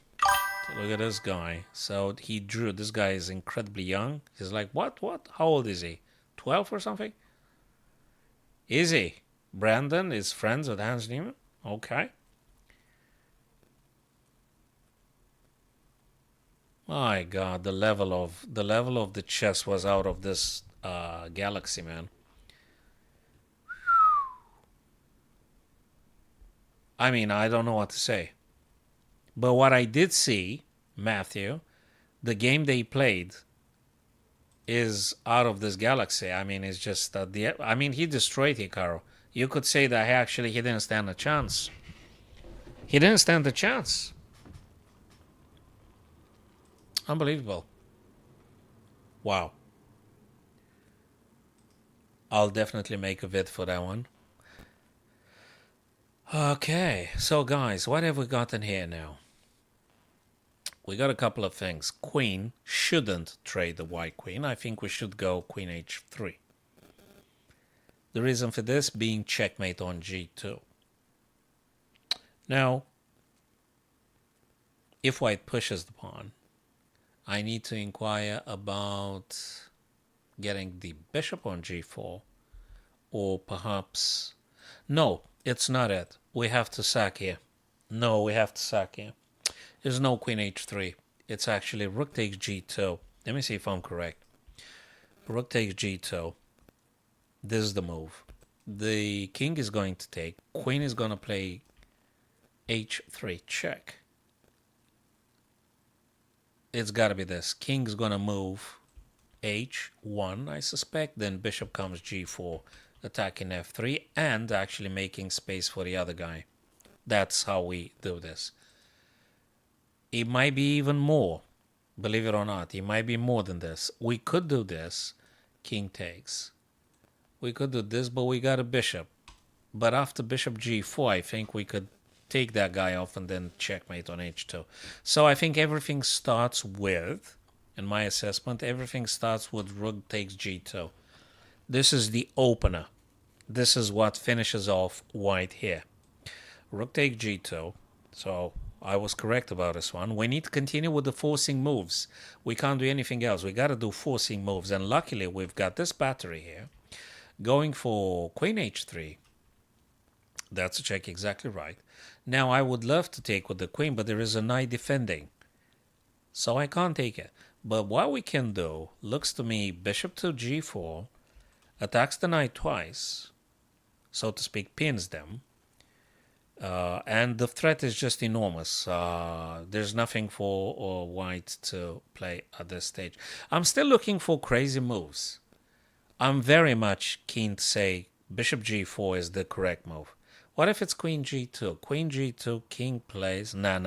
Look at this guy. So he drew. This guy is incredibly young. He's like, what? How old is he? 12 or something? Is he? Brandon is friends with Hans Niemann? Okay. My God, the level of the chess was out of this galaxy, man. I mean, I don't know what to say. But what I did see, Matthew, the game they played is out of this galaxy. I mean, it's just he destroyed Hikaru. You could say that he didn't stand a chance. He didn't stand a chance. Unbelievable. Wow. I'll definitely make a vid for that one. Okay, so guys, what have we got in here now? We got a couple of things. Queen shouldn't trade the white queen. I think we should go queen h3. The reason for this being checkmate on g2. Now, if white pushes the pawn, I need to inquire about getting the bishop on g4, or perhaps... No, it's not it. We have to sack here. No, we have to sack here. There's no queen h3. It's actually rook takes g2. Let me see if I'm correct. Rook takes g2. This is the move. The king is going to take. Queen is going to play h3 check. It's got to be this. King's going to move h1, I suspect. Then bishop comes g4, attacking f3, and actually making space for the other guy. That's how we do this. It might be even more. Believe it or not, it might be more than this. We could do this. King takes. We could do this, but we got a bishop. But after bishop g4, I think we could take that guy off and then checkmate on h2. So I think everything starts with, in my assessment, everything starts with rook takes g2. This is the opener. This is what finishes off white here. Rook takes g2. So I was correct about this one. We need to continue with the forcing moves. We can't do anything else. We got to do forcing moves. And luckily, we've got this battery here going for queen h3. That's a check, exactly right. Now, I would love to take with the queen, but there is a knight defending. So I can't take it. But what we can do, looks to me, bishop to g4, attacks the knight twice. so to speak, pins them. And the threat is just enormous. There's nothing for white to play at this stage. I'm still looking for crazy moves. I'm very much keen to say bishop g4 is the correct move. What if it's queen g2? Queen g2, king plays. Nah.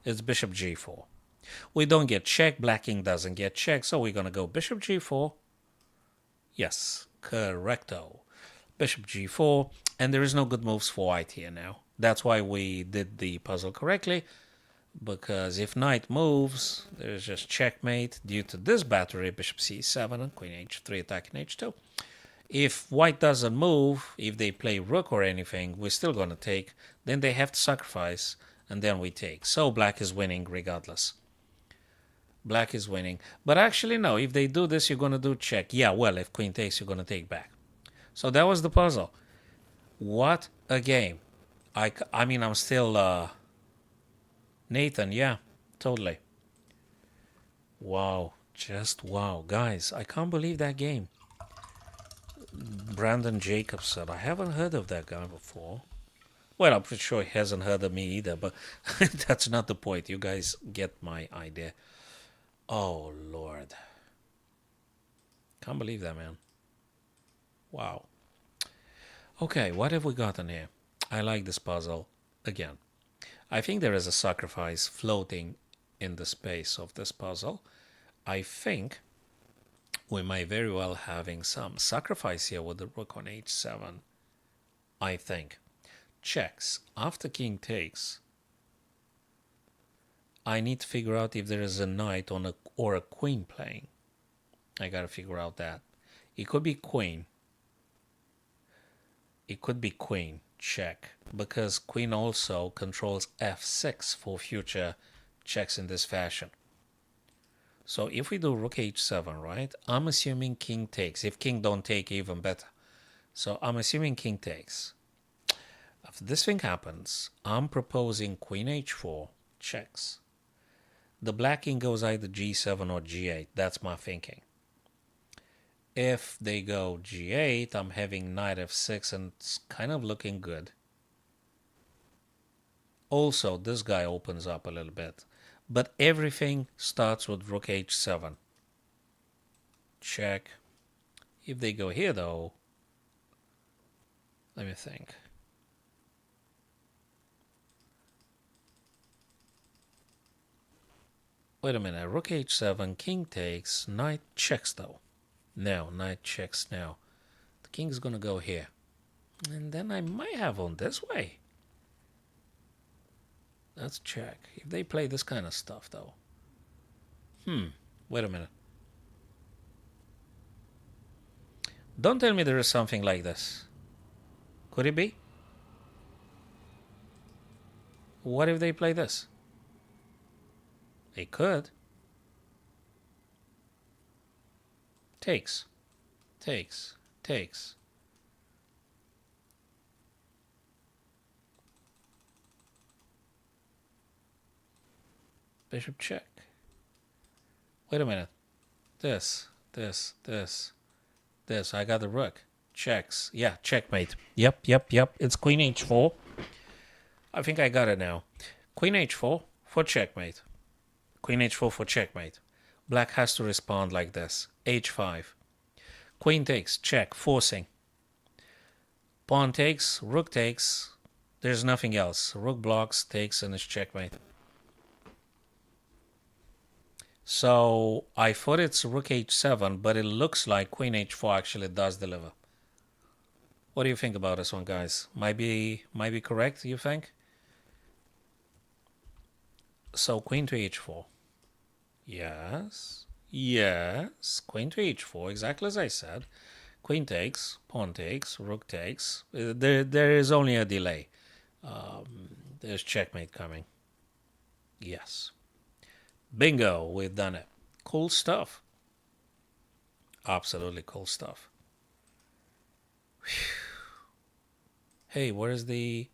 It's bishop g4. We don't get check. Black king doesn't get check. So we're going to go bishop g4. Yes, correcto. Bishop g4. And there is no good moves for white here now. That's why we did the puzzle correctly. Because if knight moves, there's just checkmate due to this battery, bishop c7 and queen h3 attacking h2. If white doesn't move, if they play rook or anything, we're still going to take. Then they have to sacrifice, and then we take. So black is winning regardless. Black is winning. But actually, no, if they do this, you're going to do check. Yeah, well, if queen takes, you're going to take back. So that was the puzzle. What a game. I mean, I'm still... Nathan, yeah, totally. Wow, just wow. Guys, I can't believe that game. Brandon Jacobson, I haven't heard of that guy before. Well, I'm pretty sure he hasn't heard of me either, but that's not the point. You guys get my idea. Oh, Lord. Can't believe that, man. Wow. Okay, what have we got in here? I like this puzzle. Again, I think there is a sacrifice floating in the space of this puzzle. I think we might very well having some sacrifice here with the rook on h7. I think. Checks. After king takes, I need to figure out if there is a knight on or a queen playing. I gotta figure out that. It could be queen. It could be queen. Check, because queen also controls f6 for future checks in this fashion. So if we do rook h7, right, I'm assuming king takes. If king don't take, even better. So I'm assuming king takes. After this thing happens, I'm proposing queen h4 checks. The black king goes either g7 or g8. That's my thinking. If they go g8, I'm having knight f6 and it's kind of looking good. Also, this guy opens up a little bit. But everything starts with rook h7. Check. If they go here, though, let me think. Wait a minute. Rook h7, king takes, knight checks, though. No, knight checks now. The king's going to go here. And then I might have on this way. Let's check. If they play this kind of stuff, though. Wait a minute. Don't tell me there is something like this. Could it be? What if they play this? They could. Takes. Takes. Takes. Bishop check. Wait a minute. This. I got the rook. Checks. Yeah, checkmate. Yep. It's queen h4. I think I got it now. Queen h4 for checkmate. Queen h4 for checkmate. Black has to respond like this. h5. Queen takes. Check. Forcing. Pawn takes. Rook takes. There's nothing else. Rook blocks, takes, and it's checkmate. So I thought it's rook h7, but it looks like queen h4 actually does deliver. What do you think about this one, guys? Might be correct, you think? So queen to h4. Yes. Queen to h4, exactly as I said. Queen takes, pawn takes, rook takes. There is only a delay. There's checkmate coming. Yes. Bingo, we've done it. Cool stuff. Absolutely cool stuff. Whew. Hey, where's the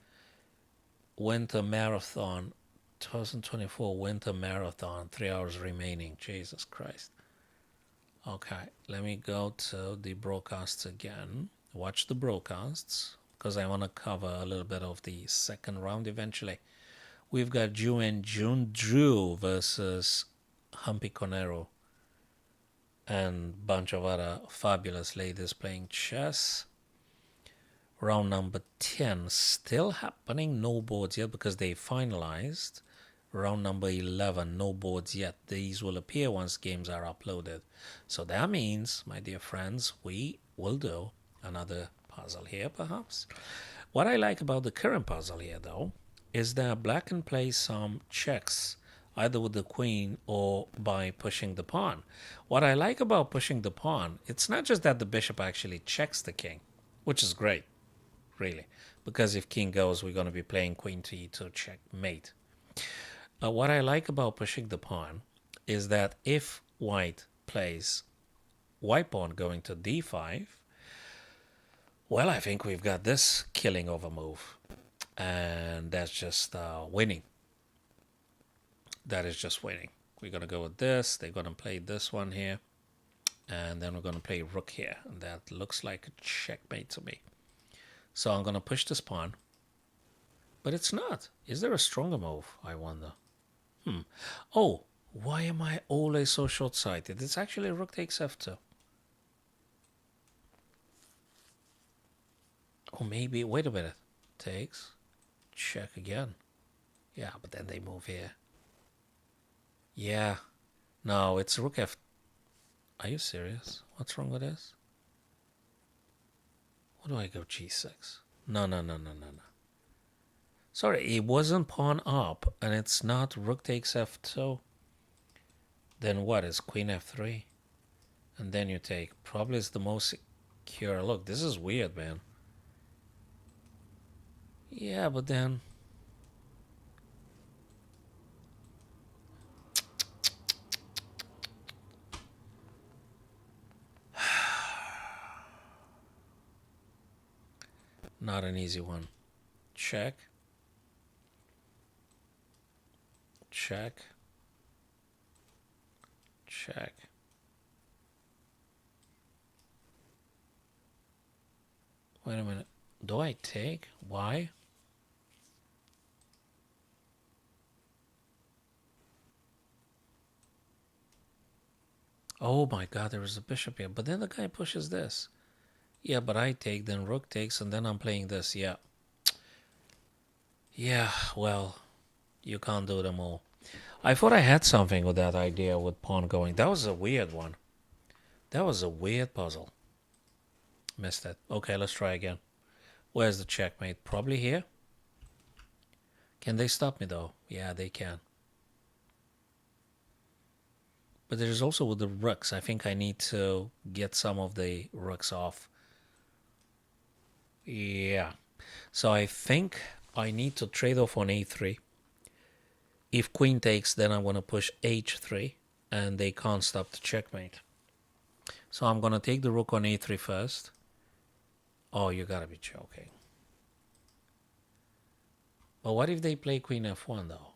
Winter Marathon? 2024 Winter Marathon. 3 hours remaining. Jesus Christ. Okay, let me go to the broadcast again. watch the broadcasts because I want to cover a little bit of the second round eventually. We've got Ju and Jun Drew versus Humpy Conero and a bunch of other fabulous ladies playing chess. Round number 10 still happening, no boards yet because they finalized. Round number 11, no boards yet. These will appear once games are uploaded. So that means, my dear friends, we will do another puzzle here perhaps. What I like about the current puzzle here though is that black can play some checks either with the queen or by pushing the pawn. What I like about pushing the pawn, it's not just that the bishop actually checks the king, which is great, really, because if king goes, we're going to be playing queen to e2 checkmate. What I like about pushing the pawn is that if white plays white pawn going to d5, well, I think we've got this killing over move, and that's just winning. That is just winning. We're going to go with this. They're going to play this one here, and then we're going to play rook here, and that looks like a checkmate to me. So I'm going to push this pawn, but it's not. Is there a stronger move, I wonder? Oh, why am I always so short-sighted? It's actually rook takes f2. Or maybe, wait a minute. Takes, check again. Yeah, but then they move here. Yeah. No, it's rook f. Are you serious? What's wrong with this? What do I go g6? No. Sorry, it wasn't pawn up, and it's not rook takes f2. Then what is queen f3? And then you take. Probably is the most secure. Look, this is weird, man. Yeah, but then. Not an easy one. Check. Check. Check. Wait a minute. Do I take? Why? Oh my god, there is a bishop here. But then the guy pushes this. Yeah, but I take, then rook takes, and then I'm playing this. Yeah. Yeah, well, you can't do them all. I thought I had something with that idea with pawn going. That was a weird one. That was a weird puzzle. Missed it. Okay, let's try again. Where's the checkmate? Probably here. Can they stop me though? Yeah, they can. But there's also with the rooks. I think I need to get some of the rooks off. Yeah. So I think I need to trade off on a3. If queen takes, then I'm going to push h3, and they can't stop the checkmate. So I'm going to take the rook on a3 first. Oh, you got to be joking. But what if they play queen f1 though?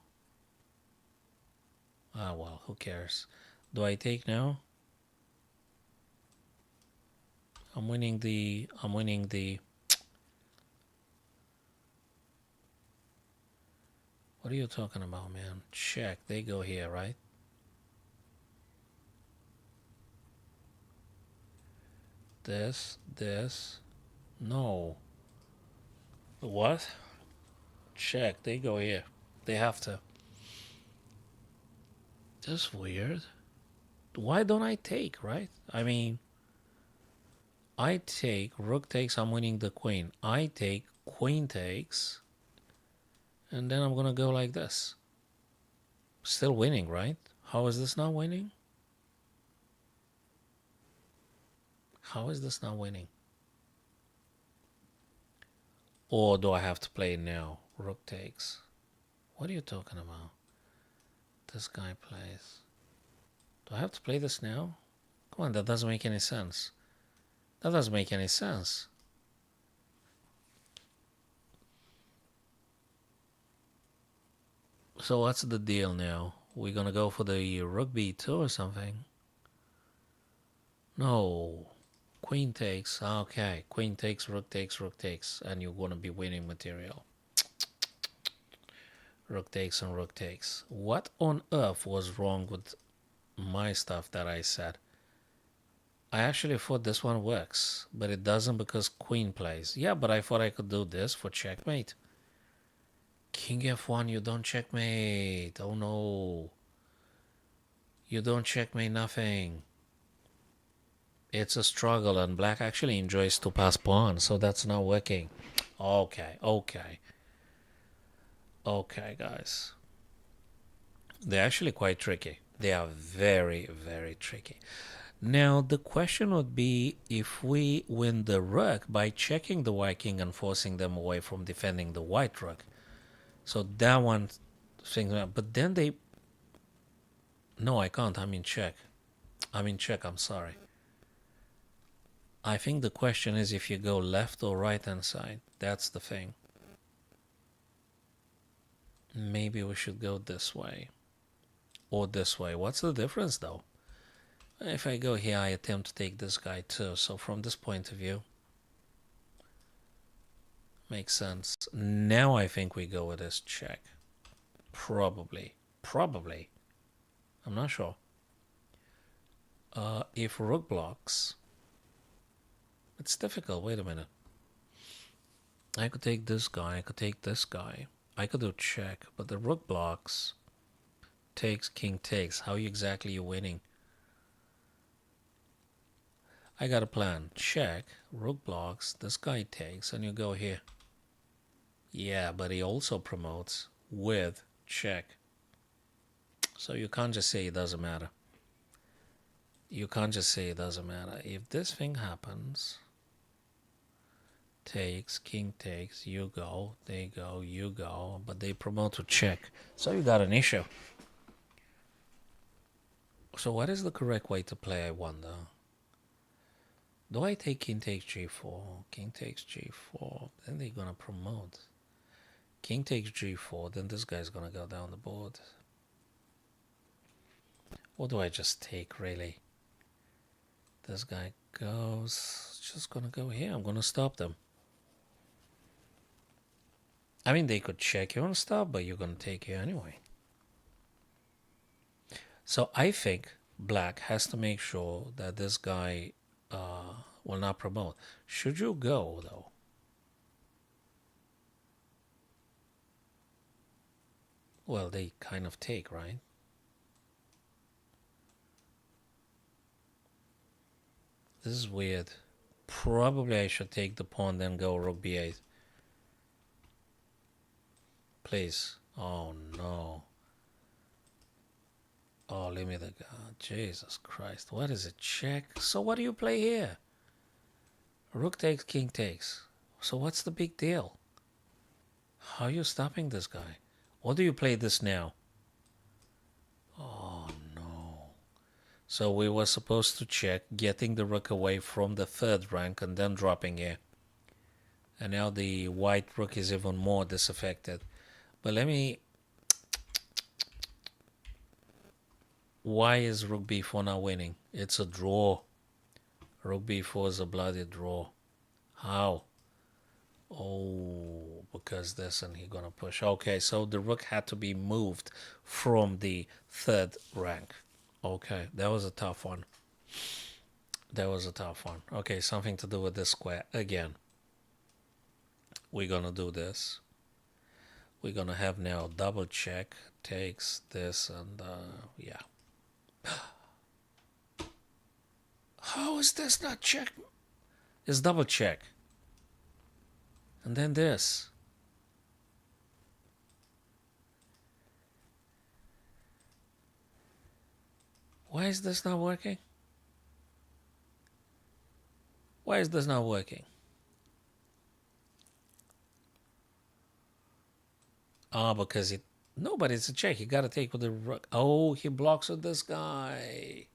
Ah, well, who cares? Do I take now? I'm winning the What are you talking about, man? Check. They go here, right? This. No. What? Check. They go here. They have to. That's weird. Why don't I take, right? I mean, I take, rook takes, I'm winning the queen. I take, queen takes, and then I'm going to go like this. Still winning, right? How is this not winning? How is this not winning? Or do I have to play it now? Rook takes. What are you talking about? This guy plays. Do I have to play this now? Come on, that doesn't make any sense. That doesn't make any sense. So what's the deal now? We're gonna go for the rook b2 or something? No. Queen takes. Okay. Queen takes, rook takes. And you're going to be winning material. Rook takes and rook takes. What on earth was wrong with my stuff that I said? I actually thought this one works, but it doesn't because queen plays. Yeah, but I thought I could do this for checkmate. King f1, you don't checkmate. Oh no. You don't checkmate nothing. It's a struggle, and black actually enjoys to pass pawn, so that's not working. Okay, guys. They're actually quite tricky. They are very, very tricky. Now, the question would be if we win the rook by checking the white king and forcing them away from defending the white rook. So that one thing, but then they... No, I can't. I'm in check. I'm sorry. I think the question is if you go left or right hand side. That's the thing. Maybe we should go this way. Or this way. What's the difference though? If I go here, I attempt to take this guy too. So from this point of view, makes sense. Now I think we go with this check. Probably. I'm not sure. If rook blocks, it's difficult. Wait a minute. I could take this guy. I could take this guy. I could do check, but the rook blocks. Takes, king takes. How exactly you winning? I got a plan. Check, rook blocks, this guy takes, and you go here. Yeah, but he also promotes with check. So you can't just say it doesn't matter. You can't just say it doesn't matter. If this thing happens, takes, king takes, you go, they go, you go, but they promote to check. So you got an issue. So what is the correct way to play, I wonder? Do I take king takes g4? King takes g4. Then they're going to promote. King takes g4. Then this guy's going to go down the board. Or do I just take, really? This guy goes... Just going to go here. I'm going to stop them. I mean, they could check you and stop, but you're going to take here anyway. So I think black has to make sure that this guy will not promote. Should you go, though? Well, they kind of take, right? This is weird. Probably I should take the pawn, then go rook b8. Please. Oh, no. Oh, leave me the god. Jesus Christ. What is it? Check. So what do you play here? Rook takes, king takes. So what's the big deal? How are you stopping this guy? Or do you play this now? Oh, no. So we were supposed to check, getting the rook away from the third rank and then dropping here. And now the white rook is even more disaffected. But let me... Why is rook b4 not winning? It's a draw. Rook b4 is a bloody draw. How? Oh, because this and he's gonna push. Okay, so the rook had to be moved from the third rank. Okay, that was a tough one. Okay, something to do with this square again. We're gonna do this. We're gonna have now double check, takes this, and yeah. How is this not check? It's double check. And then this. Why is this not working? Why is this not working? Ah, because it... No, but it's a check. You gotta take with the rook. Oh, he blocks with this guy.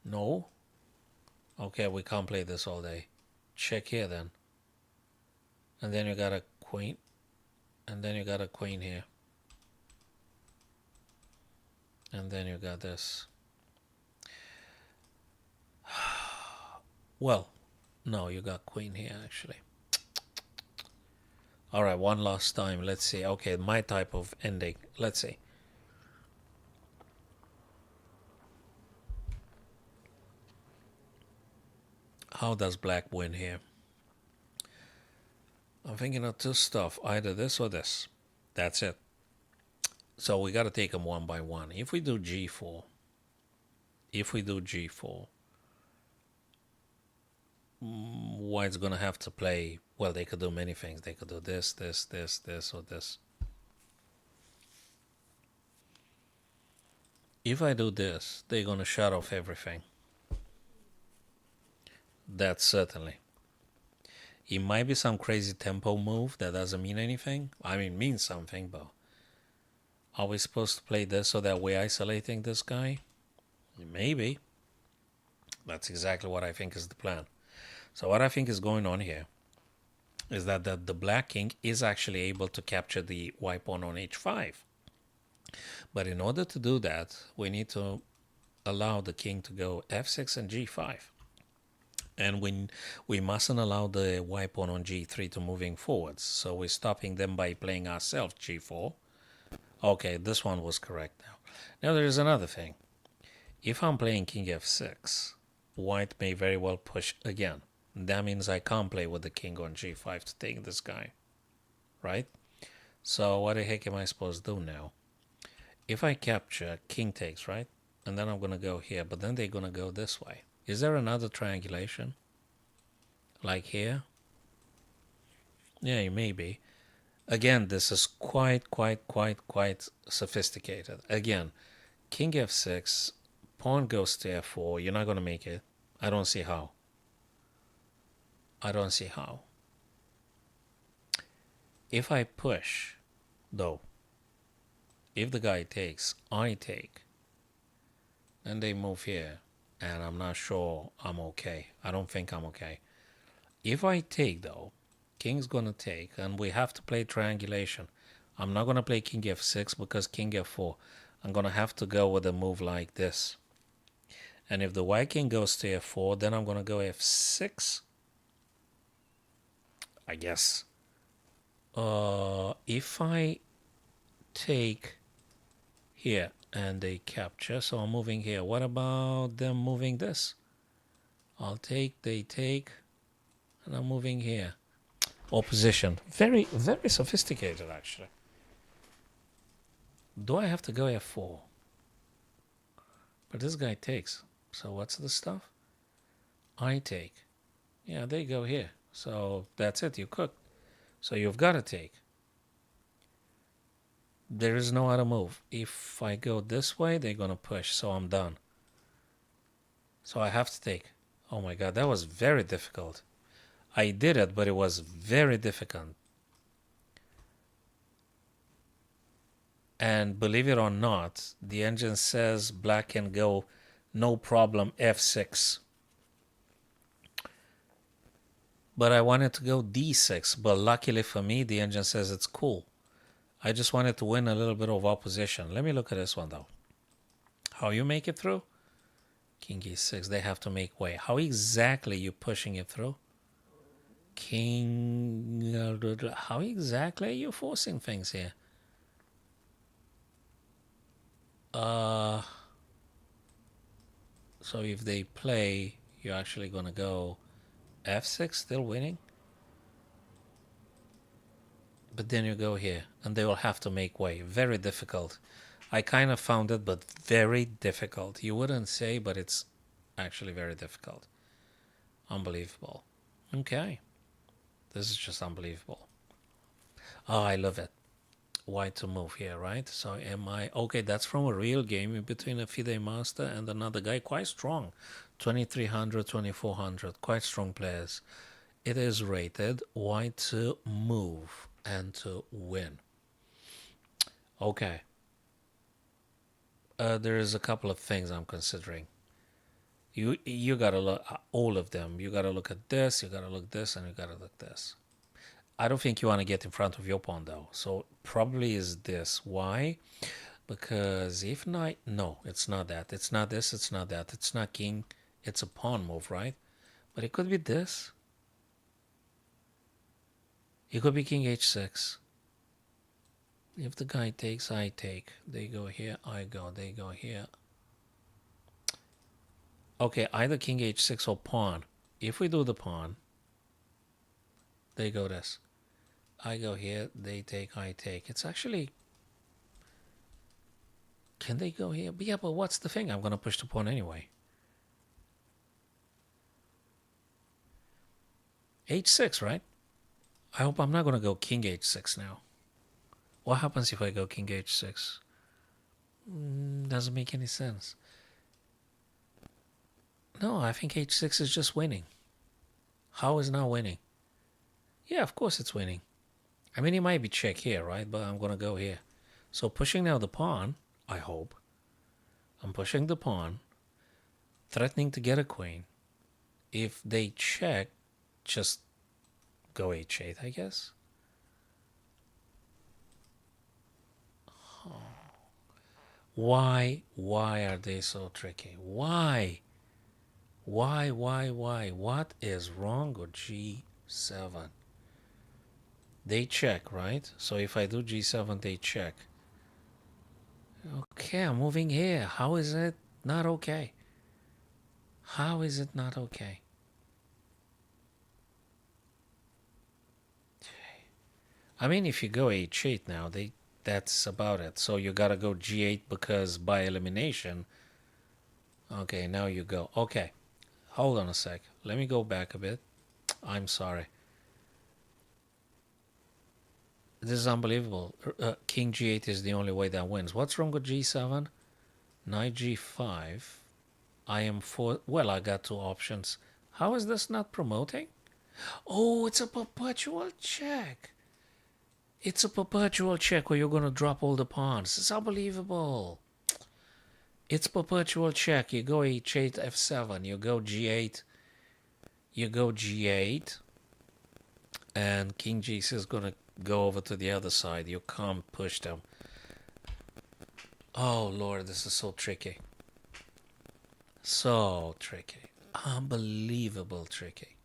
No. Okay, we can't play this all day. Check here then. And then you got a queen. And then you got a queen here. And then you got this. Well, no, you got queen here, actually. All right, one last time. Let's see. Okay, my type of ending. Let's see. How does black win here? I'm thinking of two stuff. Either this or this. That's it. So we got to take them one by one. If we do g4, white's going to have to play, well, they could do many things. They could do this, this, this, this, or this. If I do this, they're going to shut off everything. That's certainly. It might be some crazy tempo move that doesn't mean anything. I mean, means something, but are we supposed to play this so that we're isolating this guy? Maybe. That's exactly what I think is the plan. So what I think is going on here is that the black king is actually able to capture the white pawn on h5. But in order to do that, we need to allow the king to go f6 and g5. And we mustn't allow the white pawn on g3 to moving forwards. So we're stopping them by playing ourselves g4. Okay, this one was correct now. Now there is another thing. If I'm playing king f6, white may very well push again. That means I can't play with the king on g5 to take this guy, right? So what the heck am I supposed to do now? If I capture, king takes, right? And then I'm going to go here, but then they're going to go this way. Is there another triangulation? Like here? Yeah, maybe. Again, this is quite sophisticated. Again, king f6, pawn goes to f4. You're not going to make it. I don't see how. I don't see how. If I push, though, if the guy takes, I take, and they move here, and I'm not sure I'm okay. I don't think I'm okay. If I take, though, king's going to take, and we have to play triangulation. I'm not going to play king f6 because king f4. I'm going to have to go with a move like this. And if the white king goes to f4, then I'm going to go f6. I guess. If I take here and they capture, so I'm moving here. What about them moving this? I'll take, they take, and I'm moving here. Opposition. Very sophisticated, actually. Do I have to go f4? But this guy takes. So what's the stuff? I take. Yeah, they go here. So that's it. You cooked. So you've got to take. There is no other move. If I go this way, they're going to push. So I'm done. So I have to take. Oh my God, that was very difficult. I did it, but it was very difficult. And believe it or not, the engine says black can go no problem f6. But I wanted to go d6, but luckily for me, the engine says it's cool. I just wanted to win a little bit of opposition. Let me look at this one, though. How you make it through? King e6, they have to make way. How exactly you pushing it through? King... How exactly are you forcing things here? So if they play, you're actually going to go f6, still winning? But then you go here, and they will have to make way. Very difficult. I kind of found it, but very difficult. You wouldn't say, but it's actually very difficult. Unbelievable. Okay. This is just unbelievable. Oh, I love it. Why to move here, right? So am I... Okay, that's from a real game between a FIDE master and another guy. Quite strong. 2300, 2400. Quite strong players. It is rated why to move and to win. Okay. There is a couple of things I'm considering. You gotta look at all of them. You gotta look at this, you gotta look this, and you gotta look this. I don't think you want to get in front of your pawn though. So probably is this. Why? Because if not, no, it's not that. It's not this, it's not that. It's not king. It's a pawn move, right? But it could be this. It could be king h6. If the guy takes, I take. They go here, I go. They go here. Okay, either king h6 or pawn. If we do the pawn, they go this. I go here, they take, I take. It's actually... Can they go here? But yeah, but what's the thing? I'm going to push the pawn anyway. h6, right? I hope I'm not going to go king h6 now. What happens if I go king h6? Doesn't make any sense. No, I think h6 is just winning. How is now winning? Yeah, of course it's winning. I mean, it might be check here, right? But I'm going to go here. So pushing now the pawn, I hope. I'm pushing the pawn, threatening to get a queen. If they check, just go h8, I guess. Oh. Why are they so tricky? Why? What is wrong with g7? They check, right? So if I do g7, they check. Okay, I'm moving here. How is it not okay? How is it not okay? I mean, if you go h8 now, that's about it. So you gotta go g8 because by elimination. Okay, now you go. Okay, hold on a sec. Let me go back a bit. I'm sorry. This is unbelievable. King g8 is the only way that wins. What's wrong with g7? Knight g5. I am for... Well, I got two options. How is this not promoting? Oh, it's a perpetual check. It's a perpetual check where you're going to drop all the pawns. It's unbelievable. It's perpetual check. You go h8, f7. You go g8. You go g8. And king g6 is going to go over to the other side. You can't push them. Oh, Lord, this is so tricky. So tricky. Unbelievable tricky.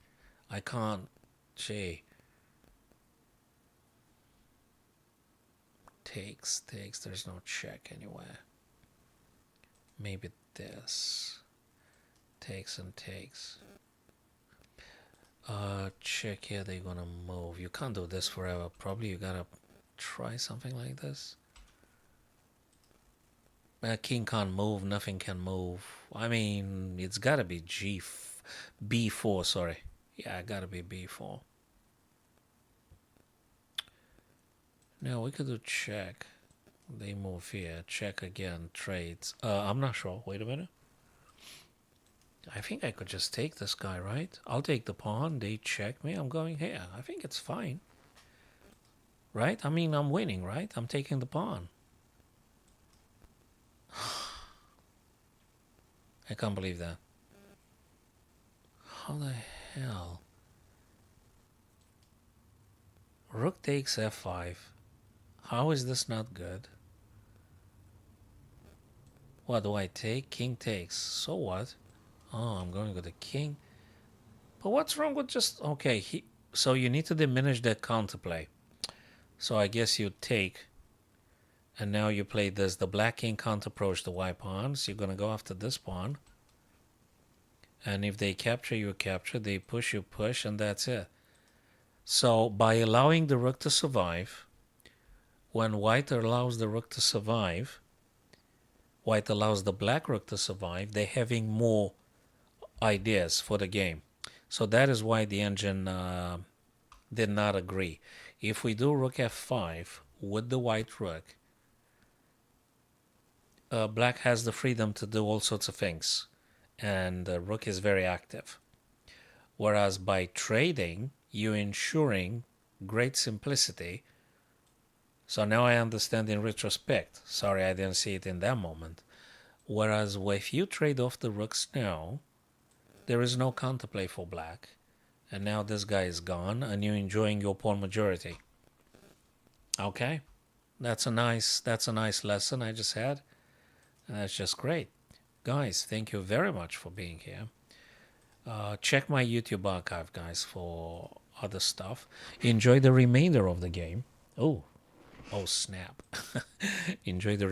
I can't... Gee. Takes. There's no check anywhere. Maybe this. Takes and takes. Check here. They're gonna move. You can't do this forever. Probably you gotta try something like this. King can't move. Nothing can move. I mean, it's gotta be b4. Sorry. Yeah, it gotta be b4. No, we could do check. They move here. Check again. Trades. I'm not sure. Wait a minute. I think I could just take this guy, right? I'll take the pawn. They check me. I'm going here. I think it's fine. Right? I mean, I'm winning, right? I'm taking the pawn. I can't believe that. How the hell? Rook takes f5. How is this not good? What do I take? King takes. So what? Oh, I'm going with the king. But what's wrong with just... Okay, so you need to diminish that counterplay. So I guess you take... And now you play this. The black king can't approach the white pawns. You're going to go after this pawn. And if they capture, you capture. They push, you push. And that's it. So by allowing the rook to survive... When white allows the rook to survive, white allows the black rook to survive, they're having more ideas for the game. So that is why the engine did not agree. If we do rook f5 with the white rook, black has the freedom to do all sorts of things. And the rook is very active. Whereas by trading, you're ensuring great simplicity. So now I understand in retrospect. Sorry, I didn't see it in that moment. Whereas if you trade off the rooks now, there is no counterplay for black. And now this guy is gone and you're enjoying your pawn majority. Okay? That's a nice lesson I just had. And that's just great. Guys, thank you very much for being here. Check my YouTube archive, guys, for other stuff. Enjoy the remainder of the game. Oh, oh snap! Enjoy the